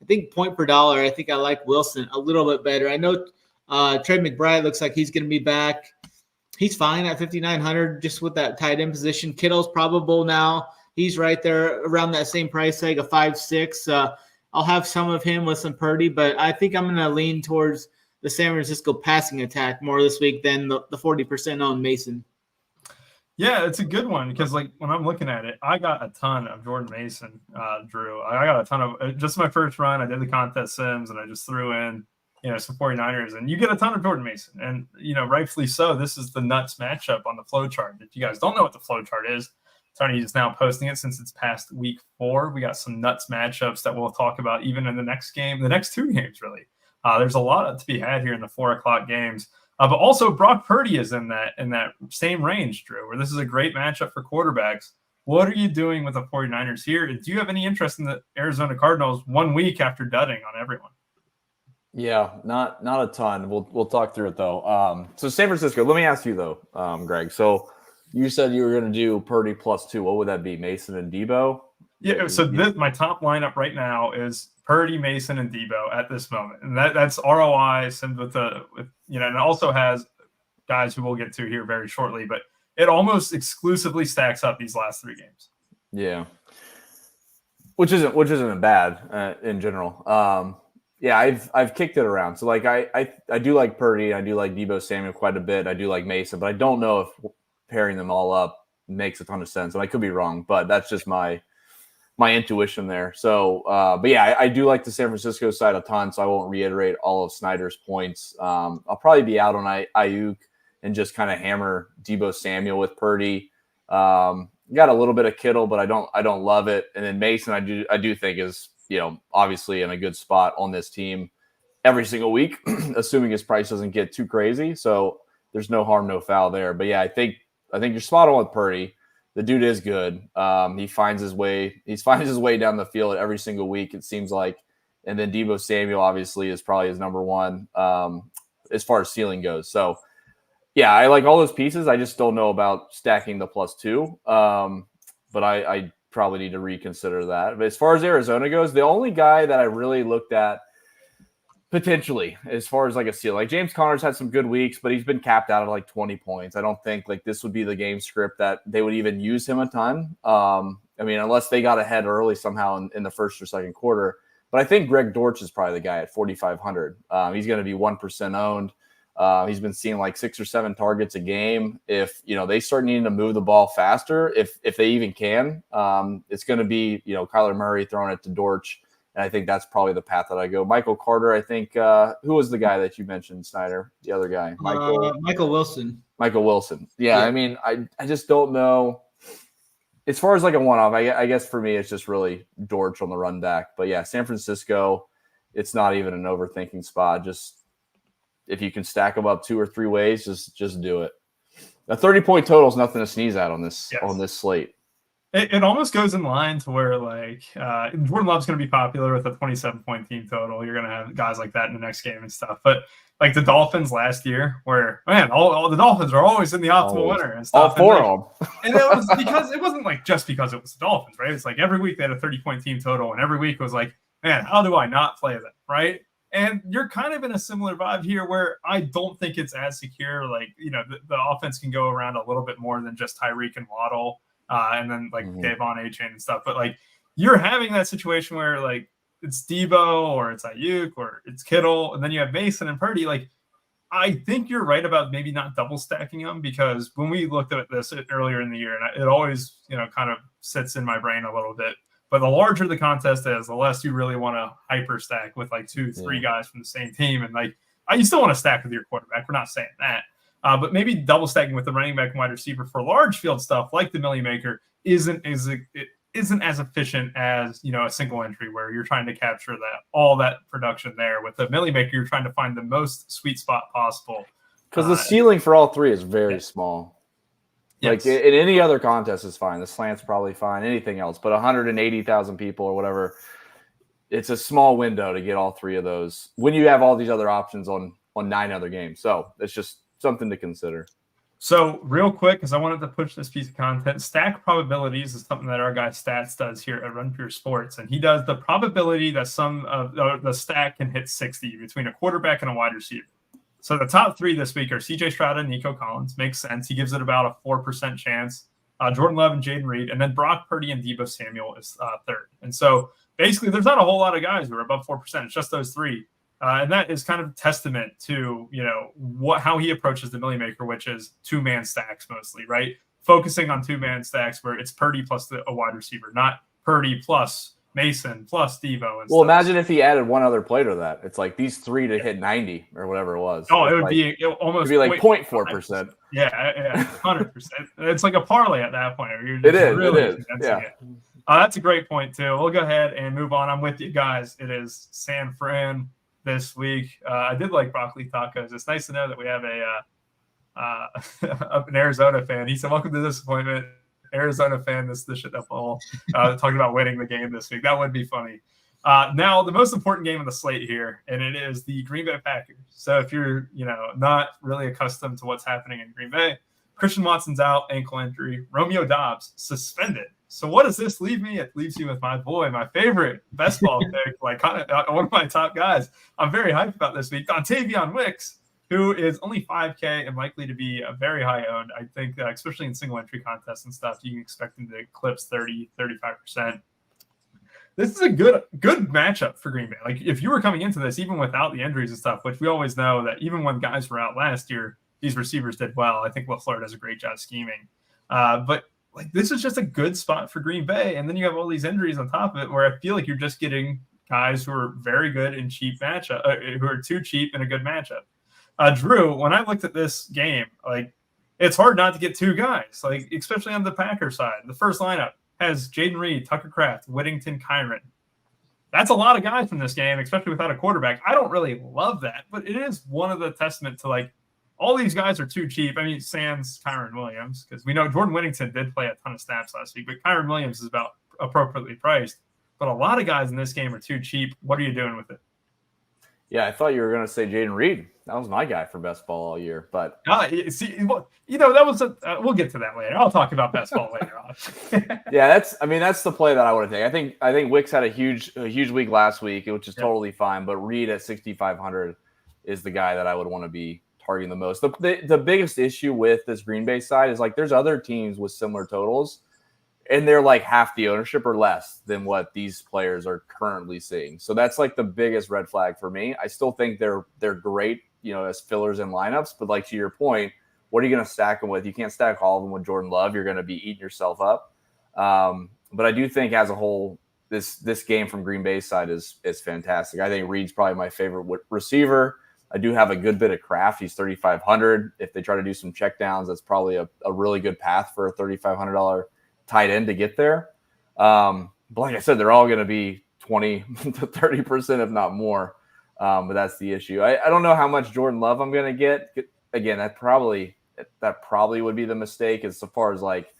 think point per dollar, I think I like Wilson a little bit better. I know Trey McBride looks like he's going to be back. He's fine at 5,900 just with that tight end position. Kittle's probable now. He's right there around that same price tag of 5.6. I'll have some of him with some Purdy, but I think I'm going to lean towards the San Francisco passing attack more this week than the 40% on Mason. Yeah, it's a good one because, like, when I'm looking at it, I got a ton of Jordan Mason, Drew. I got a ton of just my first run. I did the contest sims, and I just threw in, some 49ers, and you get a ton of Jordan Mason. And, rightfully so, this is the nuts matchup on the flow chart. If you guys don't know what the flow chart is, Tony is now posting it since it's past week 4. We got some nuts matchups that we'll talk about even in the next game, the next 2 games, really. There's a lot to be had here in the 4 o'clock games. But also Brock Purdy is in that same range, Drew, where this is a great matchup for quarterbacks. What are you doing with the 49ers here? Do you have any interest in the Arizona Cardinals 1 week after dudding on everyone? Yeah, not a ton. We'll talk through it though. So San Francisco, let me ask you though, Greg. So you said you were going to do Purdy +2. What would that be? Mason and Debo? Yeah. So my top lineup right now is Purdy, Mason, and Debo at this moment, and that's ROI. And it also has guys who we'll get to here very shortly, but it almost exclusively stacks up these last 3 games. Yeah, which isn't bad in general. Yeah, I've kicked it around. So like I do like Purdy, I do like Debo Samuel quite a bit. I do like Mason, but I don't know if pairing them all up makes a ton of sense. And I could be wrong, but that's just my intuition there. So, but yeah, I do like the San Francisco side a ton, so I won't reiterate all of Snyder's points. I'll probably be out on Ayuk and just kind of hammer Debo Samuel with Purdy. Got a little bit of Kittle, but I don't love it. And then Mason, I do think is, obviously in a good spot on this team every single week, assuming his price doesn't get too crazy. So there's no harm, no foul there. But yeah, I think you're spot on with Purdy. The dude is good. He finds his way down the field every single week, it seems like. And then Debo Samuel obviously is probably his number one as far as ceiling goes. So yeah, I like all those pieces. I just don't know about stacking the +2. But I probably need to reconsider that. But as far as Arizona goes, the only guy that I really looked at potentially as far as like a ceiling, like James Conner's had some good weeks, but he's been capped out at like 20 points. I don't think like this would be the game script that they would even use him a ton. I mean, unless they got ahead early somehow in the first or second quarter. But I think Greg Dortch is probably the guy at 4,500. He's going to be 1% owned. He's been seeing like 6 or 7 targets a game. If, they start needing to move the ball faster, if they even can, it's going to be, Kyler Murray throwing it to Dortch. And I think that's probably the path that I go. Michael Carter, I think, who was the guy that you mentioned, Snyder? The other guy? Michael Wilson. Michael Wilson. Yeah, I mean, I just don't know. As far as like a one-off, I guess for me, it's just really Dortch on the run back. But yeah, San Francisco, it's not even an overthinking spot. Just if you can stack them up 2 or 3 ways, just do it. A 30-point total is nothing to sneeze at on this slate. It almost goes in line to where like Jordan Love's going to be popular with a 27-point team total. You're going to have guys like that in the next game and stuff. But like the Dolphins last year, where man, all the Dolphins are always in the optimal winner and stuff. All four of them. And it was because it wasn't like just because it was the Dolphins, right? It's like every week they had a 30-point team total, and every week it was like, man, how do I not play them, right? And you're kind of in a similar vibe here where I don't think it's as secure. Like, the offense can go around a little bit more than just Tyreek and Waddle. And then like Davon A-Chain and stuff. But like you're having that situation where like it's Debo or it's Ayuk or it's Kittle, and then you have Mason and Purdy. Like I think you're right about maybe not double stacking them, because when we looked at this earlier in the year, and it always kind of sits in my brain a little bit. But the larger the contest is, the less you really want to hyper stack with like 2-3 guys from the same team. And like you still want to stack with your quarterback. We're not saying that. But maybe double stacking with the running back and wide receiver for large field stuff like the Millie Maker isn't as efficient as a single entry where you're trying to capture all that production there. With the Millie Maker, you're trying to find the most sweet spot possible. Because the ceiling for all three is very small. Like in any other contest is fine. The slant's probably fine. Anything else, but 180,000 people or whatever, it's a small window to get all three of those when you have all these other options on 9 other games. So it's just something to consider. So real quick, because I wanted to push this piece of content, stack probabilities is something that our guy Stats does here at Run Pure Sports. And he does the probability that some of the stack can hit 60 between a quarterback and a wide receiver. So the top 3 this week are CJ Stroud and Nico Collins. Makes sense. He gives it about a 4% chance. Jordan Love and Jaden Reed. And then Brock Purdy and Deebo Samuel is third. And so basically there's not a whole lot of guys who are above 4%. It's just those 3. And that is kind of testament to, how he approaches the Millie Maker, which is 2-man stacks mostly, right? Focusing on 2-man stacks where it's Purdy plus a wide receiver, not Purdy plus Mason plus Deebo. And imagine if he added one other player to that. It's like these 3 to hit 90 or whatever it was. Oh, it would be almost like 0.4%. Yeah, 100%. It's like a parlay at that point. It is. Yeah. That's a great point too. We'll go ahead and move on. I'm with you guys. It is San Fran this week. I did like broccoli tacos. It's nice to know that we have an Arizona fan. He said, "Welcome to disappointment." Arizona fan, this shit up all talking about winning the game this week. That would be funny. Now the most important game on the slate here, and it is the Green Bay Packers. So if you're not really accustomed to what's happening in Green Bay, Christian Watson's out, ankle injury. Romeo Doubs suspended. So what does this leave me? It leaves you with my boy, my favorite best ball pick, like kind of one of my top guys. I'm very hyped about this week. Dontavion Wicks, who is only 5K and likely to be a very high owned. I think, especially in single entry contests and stuff, you can expect him to eclipse 30, 35%. This is a good matchup for Green Bay. Like if you were coming into this, even without the injuries and stuff, which we always know that even when guys were out last year, these receivers did well. I think LaFleur does a great job scheming. But like this is just a good spot for Green Bay. And then you have all these injuries on top of it where I feel like you're just getting guys who are very good in cheap matchup, who are too cheap in a good matchup. Drew, when I looked at this game, like it's hard not to get 2 guys, like especially on the Packer side. The first lineup has Jaden Reed, Tucker Kraft, Whittington, Kyron. That's a lot of guys from this game, especially without a quarterback. I don't really love that, but it is one of the testament to like all these guys are too cheap. I mean, sans Kyron Williams, because we know Jordan Whittington did play a ton of snaps last week, but Kyron Williams is about appropriately priced. But a lot of guys in this game are too cheap. What are you doing with it? Yeah, I thought you were going to say Jaden Reed. That was my guy for best ball all year. But see, that was we'll get to that later. I'll talk about best ball later on. Yeah, that's the play that I would have taken. I think Wicks had a huge week last week, which is totally fine. But Reed at 6,500 is the guy that I would want to be targeting the most. The biggest issue with this Green Bay side is like there's other teams with similar totals, and they're like half the ownership or less than what these players are currently seeing. So that's like the biggest red flag for me. I still think they're great, as fillers in lineups, but like to your point, what are you going to stack them with? You can't stack all of them with Jordan Love. You're going to be eating yourself up. But I do think as a whole, this game from Green Bay's side is fantastic. I think Reed's probably my favorite receiver. I do have a good bit of Kraft. He's 3,500. If they try to do some checkdowns, that's probably a really good path for a $3,500 tight end to get there. But like I said, they're all going to be 20 to 30%, if not more. But that's the issue. I don't know how much Jordan Love I'm going to get. Again, that probably would be the mistake as far as like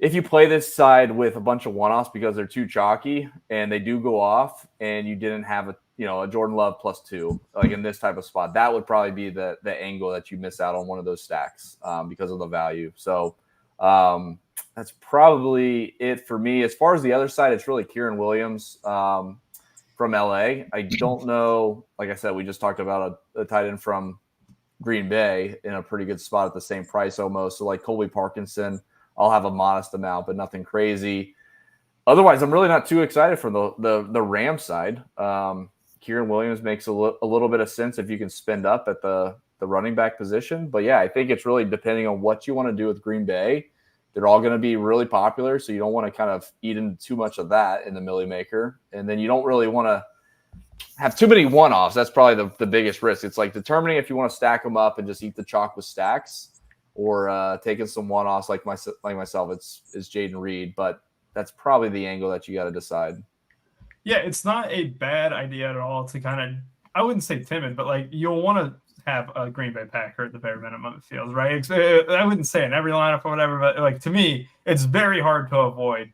if you play this side with a bunch of one-offs because they're too chalky and they do go off, and you didn't have a Jordan Love +2 like in this type of spot, that would probably be the angle that you miss out on one of those stacks because of the value. So that's probably it for me. As far as the other side, it's really Kieran Williams from LA. I don't know. Like I said, we just talked about a tight end from Green Bay in a pretty good spot at the same price almost. So like Colby Parkinson, I'll have a modest amount, but nothing crazy. Otherwise, I'm really not too excited for the Rams side. Kieran Williams makes a little bit of sense if you can spend up at the running back position. But yeah, I think it's really depending on what you want to do with Green Bay. They're all going to be really popular, so you don't want to kind of eat into too much of that in the Millie Maker. And then you don't really want to have too many one-offs. That's probably the biggest risk. It's like determining if you want to stack them up and just eat the chalk with stacks, or taking some one-offs like myself. It's Jaden Reed, but that's probably the angle that you got to decide. Yeah, it's not a bad idea at all to kind of, I wouldn't say timid, but like you'll want to have a Green Bay Packer at the bare minimum, it feels, right? I wouldn't say in every lineup or whatever, but like to me, it's very hard to avoid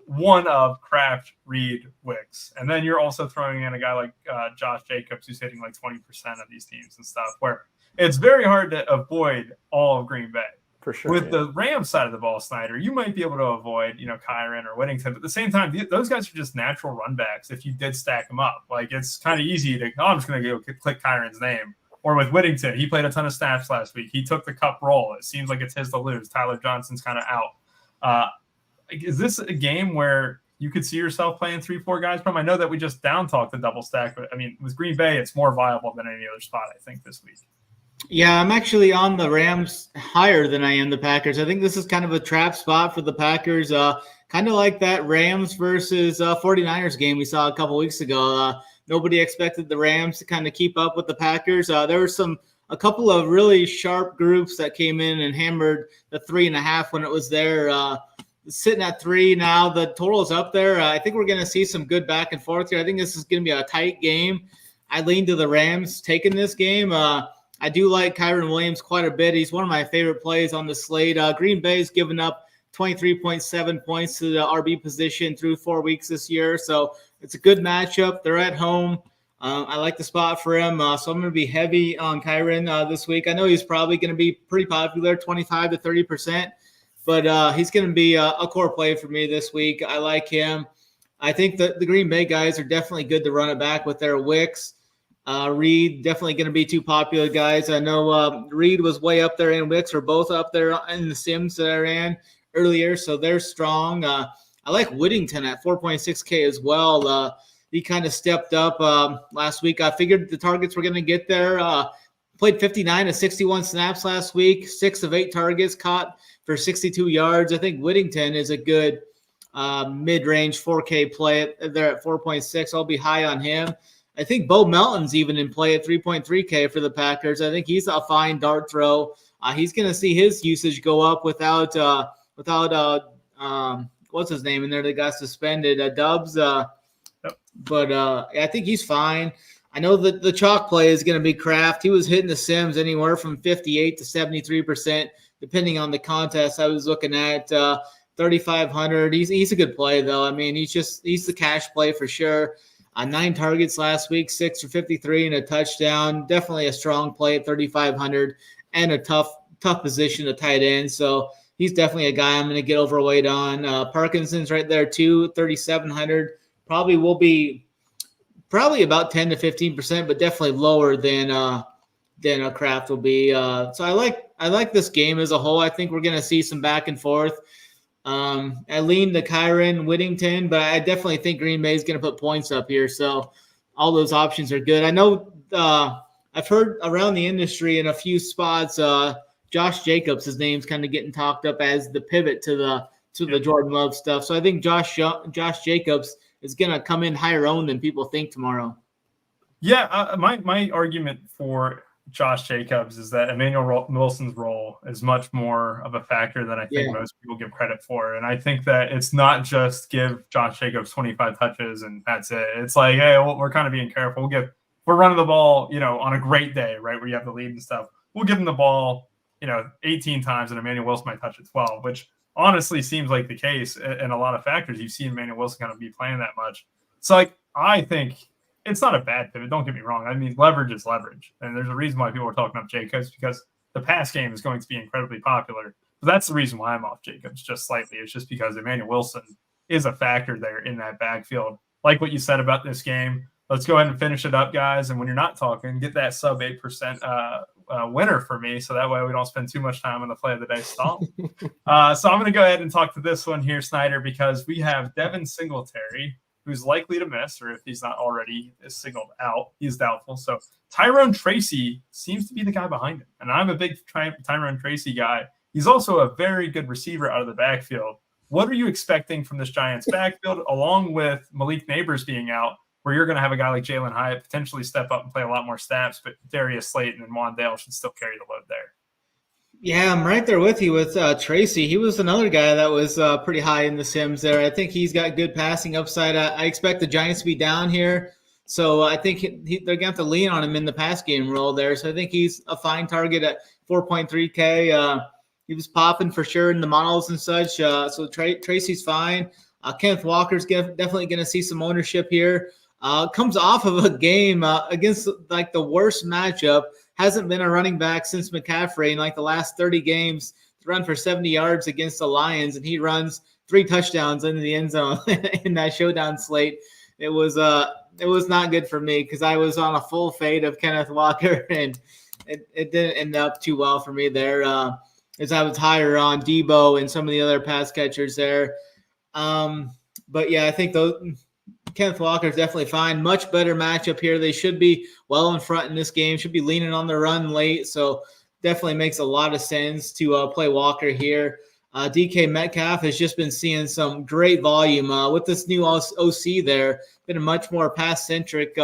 one of Kraft, Reed, Wicks. And then you're also throwing in a guy like Josh Jacobs, who's hitting like 20% of these teams and stuff, where it's very hard to avoid all of Green Bay. For sure. With the Rams side of the ball, Snyder, you might be able to avoid, Kyron or Whittington. But at the same time, those guys are just natural run backs if you did stack them up. Like, it's kind of easy to, I'm just going to go click Kyron's name. Or with Whittington, he played a ton of snaps last week. He took the cup role. It seems like it's his to lose. Tyler Johnson's kind of out. Is this a game where you could see yourself playing 3-4 guys from? I know that we just down-talked the double stack, but, I mean, with Green Bay, it's more viable than any other spot, I think, this week. Yeah, I'm actually on the Rams higher than I am the Packers. I think this is kind of a trap spot for the Packers, kind of like that Rams versus 49ers game we saw a couple weeks ago. Nobody expected the Rams to kind of keep up with the Packers. There were a couple of really sharp groups that came in and hammered the 3.5 when it was there. Sitting at 3 now, the total is up there. I think we're going to see some good back and forth here. I think this is going to be a tight game. I lean to the Rams taking this game. I do like Kyron Williams quite a bit. He's one of my favorite plays on the slate. Green Bay's given up 23.7 points to the RB position through 4 weeks this year. So it's a good matchup. They're at home. I like the spot for him. So I'm going to be heavy on Kyron this week. I know he's probably going to be pretty popular, 25 to 30%, but he's going to be a core play for me this week. I like him. I think that the Green Bay guys are definitely good to run it back with their Wicks. Reed, definitely going to be too popular, guys. I know Reed was way up there and Wicks are both up there in the Sims that I ran earlier, so they're strong. I like Whittington at 4.6K as well. He kind of stepped up last week. I figured the targets were going to get there. Played 59 to 61 snaps last week, 6 of 8 targets, caught for 62 yards. I think Whittington is a good mid-range 4K play. They're at 4.6. I'll be high on him. I think Bo Melton's even in play at 3.3K for the Packers. I think he's a fine dart throw. He's going to see his usage go up without what's his name in there that got suspended, Dubs. But I think he's fine. I know that the chalk play is going to be Kraft. He was hitting the Sims anywhere from 58 to 73%, depending on the contest I was looking at. 3,500. He's a good play though. I mean, he's the cash play for sure. 9 targets last week, 6 for 53 and a touchdown. Definitely a strong play at 3,500 and a tough position to tight end. So he's definitely a guy I'm going to get overweight on. Parkinson's right there too, 3,700. Probably will be about 10 to 15%, but definitely lower than a Kraft will be. So I like this game as a whole. I think we're going to see some back and forth. I lean to Kyron Whittington, but I definitely think Green Bay is going to put points up here. So all those options are good. I know I've heard around the industry in a few spots, Josh Jacobs, his name's kind of getting talked up as the pivot to the Jordan Love stuff. So I think Josh Jacobs is going to come in higher owned than people think tomorrow. Yeah, my argument for Josh Jacobs is that Emmanuel Wilson's role is much more of a factor than I think most people give credit for. And I think that it's not just give Josh Jacobs 25 touches and that's it. It's like, hey, we're kind of being careful. We're running the ball, on a great day, right, where you have the lead and stuff. We'll give him the ball, 18 times and Emmanuel Wilson might touch it 12, which honestly seems like the case in a lot of factors. You've seen Emmanuel Wilson kind of be playing that much. So, like, I think it's not a bad pivot. Don't get me wrong. I mean, leverage is leverage. And there's a reason why people are talking up Jacobs, because the pass game is going to be incredibly popular. But that's the reason why I'm off Jacobs just slightly. It's just because Emmanuel Wilson is a factor there in that backfield. Like what you said about this game, let's go ahead and finish it up, guys. And when you're not talking, get that sub 8% winner for me, so that way we don't spend too much time on the play of the day stomp. So I'm going to go ahead and talk to this one here, Snyder, because we have Devin Singletary, who's likely to miss, or if he's not already signaled out, he's doubtful. So Tyrone Tracy seems to be the guy behind it, and I'm a big Tyrone Tracy guy. He's also a very good receiver out of the backfield. What are you expecting from this Giants backfield, along with Malik Neighbors being out, where you're going to have a guy like Jalen Hyatt potentially step up and play a lot more snaps, but Darius Slayton and Wandale should still carry the load there? Yeah, I'm right there with you with Tracy. He was another guy that was pretty high in the Sims there. I think he's got good passing upside. I expect the Giants to be down here, so I think they're going to have to lean on him in the pass game role there. So I think he's a fine target at 4.3K. He was popping for sure in the models and such. So Tracy's fine. Kenneth Walker's definitely going to see some ownership here. Comes off of a game against like the worst matchup. Hasn't been a running back since McCaffrey in like the last 30 games to run for 70 yards against the Lions, and he runs 3 touchdowns into the end zone in that showdown slate. It was not good for me because I was on a full fade of Kenneth Walker, and it didn't end up too well for me there. As I was higher on Debo and some of the other pass catchers there. But yeah, I think Kenneth Walker is definitely fine. Much better matchup here. They should be well in front in this game, should be leaning on the run late. So definitely makes a lot of sense to play Walker here. DK Metcalf has just been seeing some great volume with this new OC there. Been a much more pass-centric.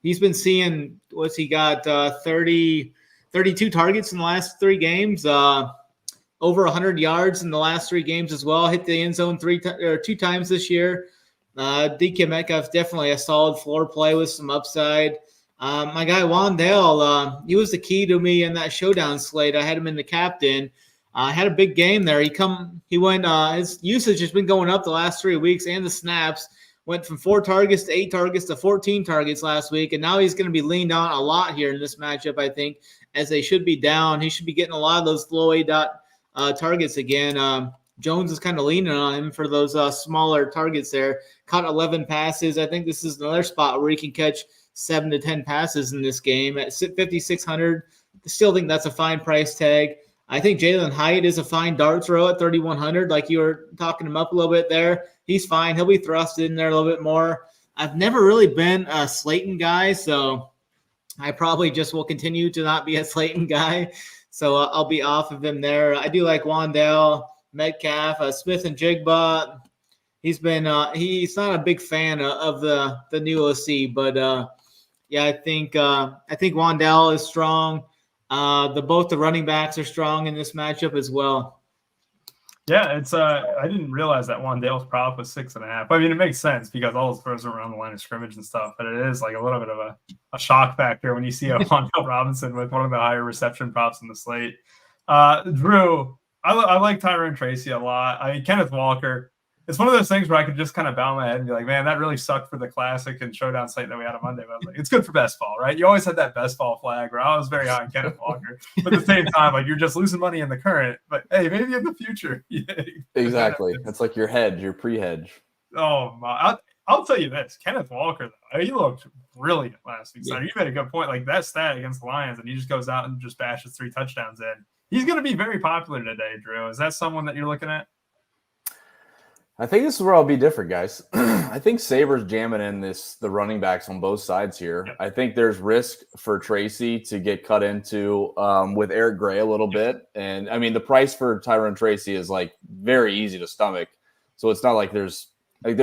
He's been seeing, what's he got, 32 targets in the last 3 games. Over 100 yards in the last 3 games as well. Hit the end zone 2 times this year. DK Metcalf's definitely a solid floor play with some upside. My guy Wandale, he was the key to me in that showdown slate. I had him in the captain. Had a big game there. He went. His usage has been going up the last 3 weeks, and the snaps went from 4 targets to 8 targets to 14 targets last week, and now he's going to be leaned on a lot here in this matchup. I think as they should be down, he should be getting a lot of those low A dot targets again. Jones is kind of leaning on him for those smaller targets there. Caught 11 passes. I think this is another spot where he can catch 7 to 10 passes in this game at 5,600. Still think that's a fine price tag. I think Jalen Hyatt is a fine dart throw at 3,100. Like you were talking him up a little bit there. He's fine. He'll be thrusted in there a little bit more. I've never really been a Slayton guy, so I probably just will continue to not be a Slayton guy. So I'll be off of him there. I do like Wandale, Metcalf, Smith and Jigba. He's not a big fan of the new OC, but yeah, I think Wandale is strong. Both the running backs are strong in this matchup as well. Yeah, it's I didn't realize that Wandale's prop was 6.5. I mean, it makes sense because all his throws are around the line of scrimmage and stuff, but it is like a little bit of a shock factor when you see a Wandale Robinson with one of the higher reception props in the slate. Drew, I like Tyrone Tracy a lot. I mean, Kenneth Walker, it's one of those things where I could just kind of bow my head and be like, man, that really sucked for the classic and showdown slate that we had on Monday. But I was like, it's good for best ball, right? You always had that best ball flag where I was very high on Kenneth Walker. But at the same time, like, you're just losing money in the current. But hey, maybe in the future. Exactly. That's like your hedge, your pre-hedge. Oh, my. I'll tell you this. Kenneth Walker, though, he looked brilliant last week. So you made a good point. Like, that stat against the Lions, and he just goes out and just bashes 3 touchdowns in. He's going to be very popular today, Drew. Is that someone that you're looking at? I think this is where I'll be different, guys. I think Saber's jamming in the running backs on both sides here. Yep. I think there's risk for Tracy to get cut into with Eric Gray a little bit. And, I mean, the price for Tyrone Tracy is, like, very easy to stomach. So it's not like there's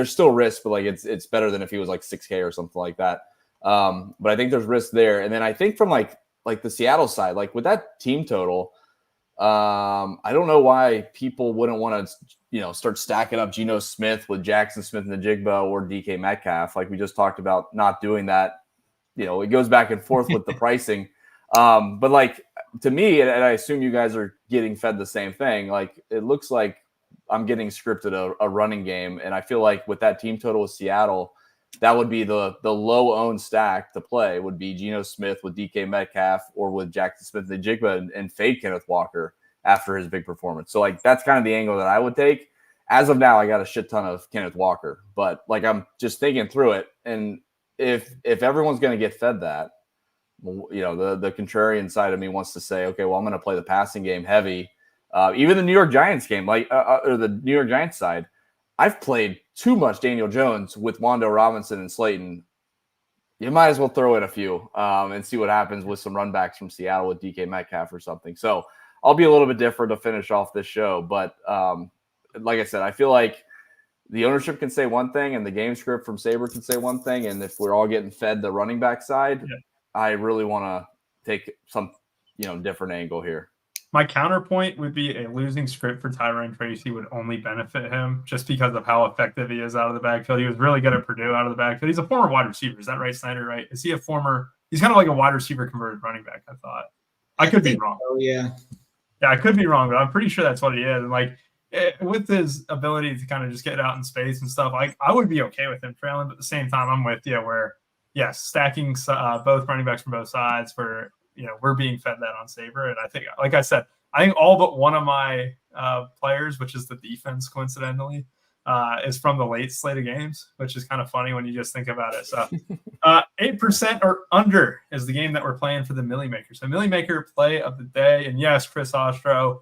still risk, but, like, it's better than if he was, like, 6K or something like that. But I think there's risk there. And then I think from, like the Seattle side, like, with that team total, I don't know why people wouldn't want to, start stacking up Geno Smith with Jackson Smith and the Jigba or DK Metcalf. Like we just talked about not doing that. It goes back and forth with the pricing. But like to me, and I assume you guys are getting fed the same thing. Like it looks like I'm getting scripted a running game. And I feel like with that team total with Seattle, that would be the low owned stack to play would be Geno Smith with DK Metcalf or with Jackson Smith-Njigba and fade Kenneth Walker after his big performance. So like that's kind of the angle that I would take. As of now, I got a shit ton of Kenneth Walker, but like I'm just thinking through it. And if everyone's going to get fed that, the contrarian side of me wants to say, okay, well, I'm going to play the passing game heavy. Even the New York Giants game, or the New York Giants side, I've played too much Daniel Jones with Wando Robinson and Slayton. You might as well throw in a few and see what happens with some runbacks from Seattle with DK Metcalf or something. So I'll be a little bit different to finish off this show. But like I said, I feel like the ownership can say one thing and the game script from Sabre can say one thing. And if we're all getting fed the running back side, I really want to take some different angle here. My counterpoint would be a losing script for Tyrone Tracy would only benefit him just because of how effective he is out of the backfield. He was really good at Purdue out of the backfield. He's a former wide receiver. Is that right, Snyder? Right? Is he a former? He's kind of like a wide receiver converted running back. I thought. I could be wrong. Oh yeah. Yeah, I could be wrong, but I'm pretty sure that's what he is. And like with his ability to kind of just get out in space and stuff, I would be okay with him trailing. But at the same time, I'm with you where stacking both running backs from both sides for. We're being fed that on Sabre. And I think, like I said, I think all but one of my players, which is the defense, coincidentally, is from the late slate of games, which is kind of funny when you just think about it. So 8% or under is the game that we're playing for the Millie Maker. So Millie Maker play of the day. And yes, Chris Ostro,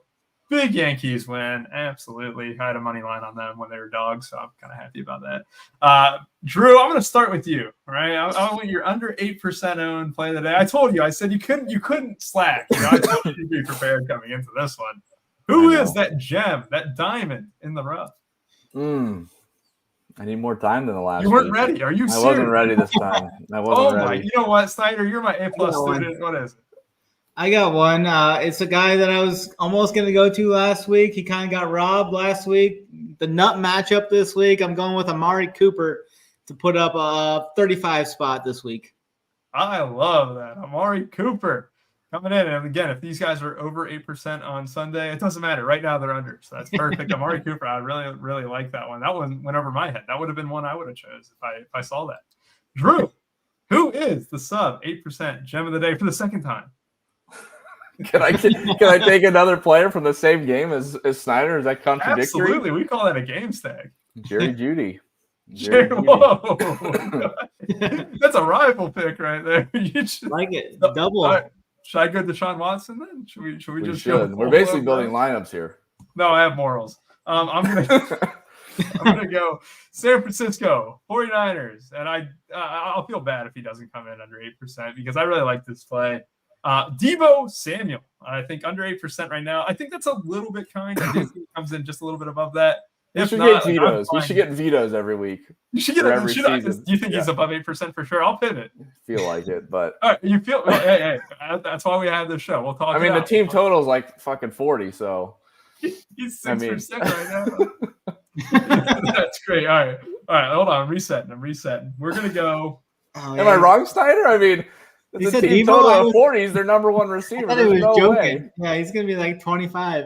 big Yankees win. Absolutely. I had a money line on them when they were dogs, so I'm kind of happy about that. Drew, I'm going to start with you. All right, I want your under 8% owned play of the day. I told you. I said you couldn't slack. I told you to be prepared coming into this one. Who is that gem, that diamond in the rough? I need more time than the last. You weren't ready. Are you serious? I wasn't ready this time. I wasn't ready. You know what, Snyder? You're my A+ student. What is it? I got one. It's a guy that I was almost going to go to last week. He kind of got robbed last week. The nut matchup this week, I'm going with Amari Cooper to put up a 35 spot this week. I love that. Amari Cooper coming in. And again, if these guys are over 8% on Sunday, it doesn't matter. Right now they're under. So that's perfect. Amari Cooper, I really, really like that one. That one went over my head. That would have been one I would have chose if I saw that. Drew, who is the sub 8% gem of the day for the second time? Can I take another player from the same game as Snyder? Is that contradictory? Absolutely. We call that a game stack. Jerry Jeudy. Whoa. That's a rival pick right there. You should, like it. Double. Right. Should I go Deshaun Watson then? Should we just go? We're basically building lineups here. No, I have morals. I'm gonna go San Francisco 49ers. And I'll feel bad if he doesn't come in under 8% because I really like this play. Deebo Samuel, I think under 8% right now. I think that's a little bit kind. I think he comes in just a little bit above that. We should get vetoes. We should get vetoes every week. You should get every season. Do you think he's above 8% for sure? I'll pivot. Feel like it, but all right, you feel. Hey, that's why we have this show. We'll talk. I mean, the team total is like fucking 40, so he's 6% right now. That's great. All right. Hold on. I'm resetting. We're gonna go. Am I wrong, Snyder? I mean. It's a team total of 40s. Their number one receiver. I thought he was joking. Yeah, he's going to be like 25.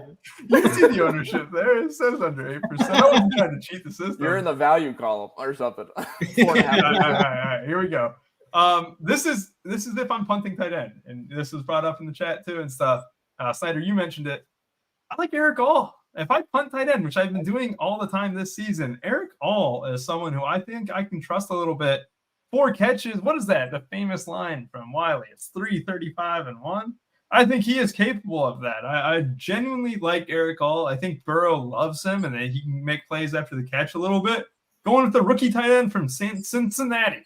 You see the ownership there. It says under 8%. I wasn't trying to cheat the system. You're in the value column or something. All right. Here we go. This is if I'm punting tight end. And this was brought up in the chat too and stuff. Snyder, you mentioned it. I like Eric All. If I punt tight end, which I've been doing all the time this season, Eric All is someone who I think I can trust a little bit. 4 catches. What is that? The famous line from Wiley. It's 335 and 1. I think he is capable of that. I genuinely like Eric All. I think Burrow loves him and that he can make plays after the catch a little bit. Going with the rookie tight end from Cincinnati.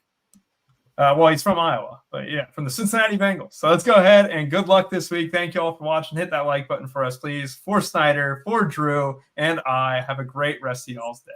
Well, he's from Iowa, but yeah, from the Cincinnati Bengals. So let's go ahead and good luck this week. Thank you all for watching. Hit that like button for us, please. For Snyder, for Drew, and I. Have a great rest of y'all's day.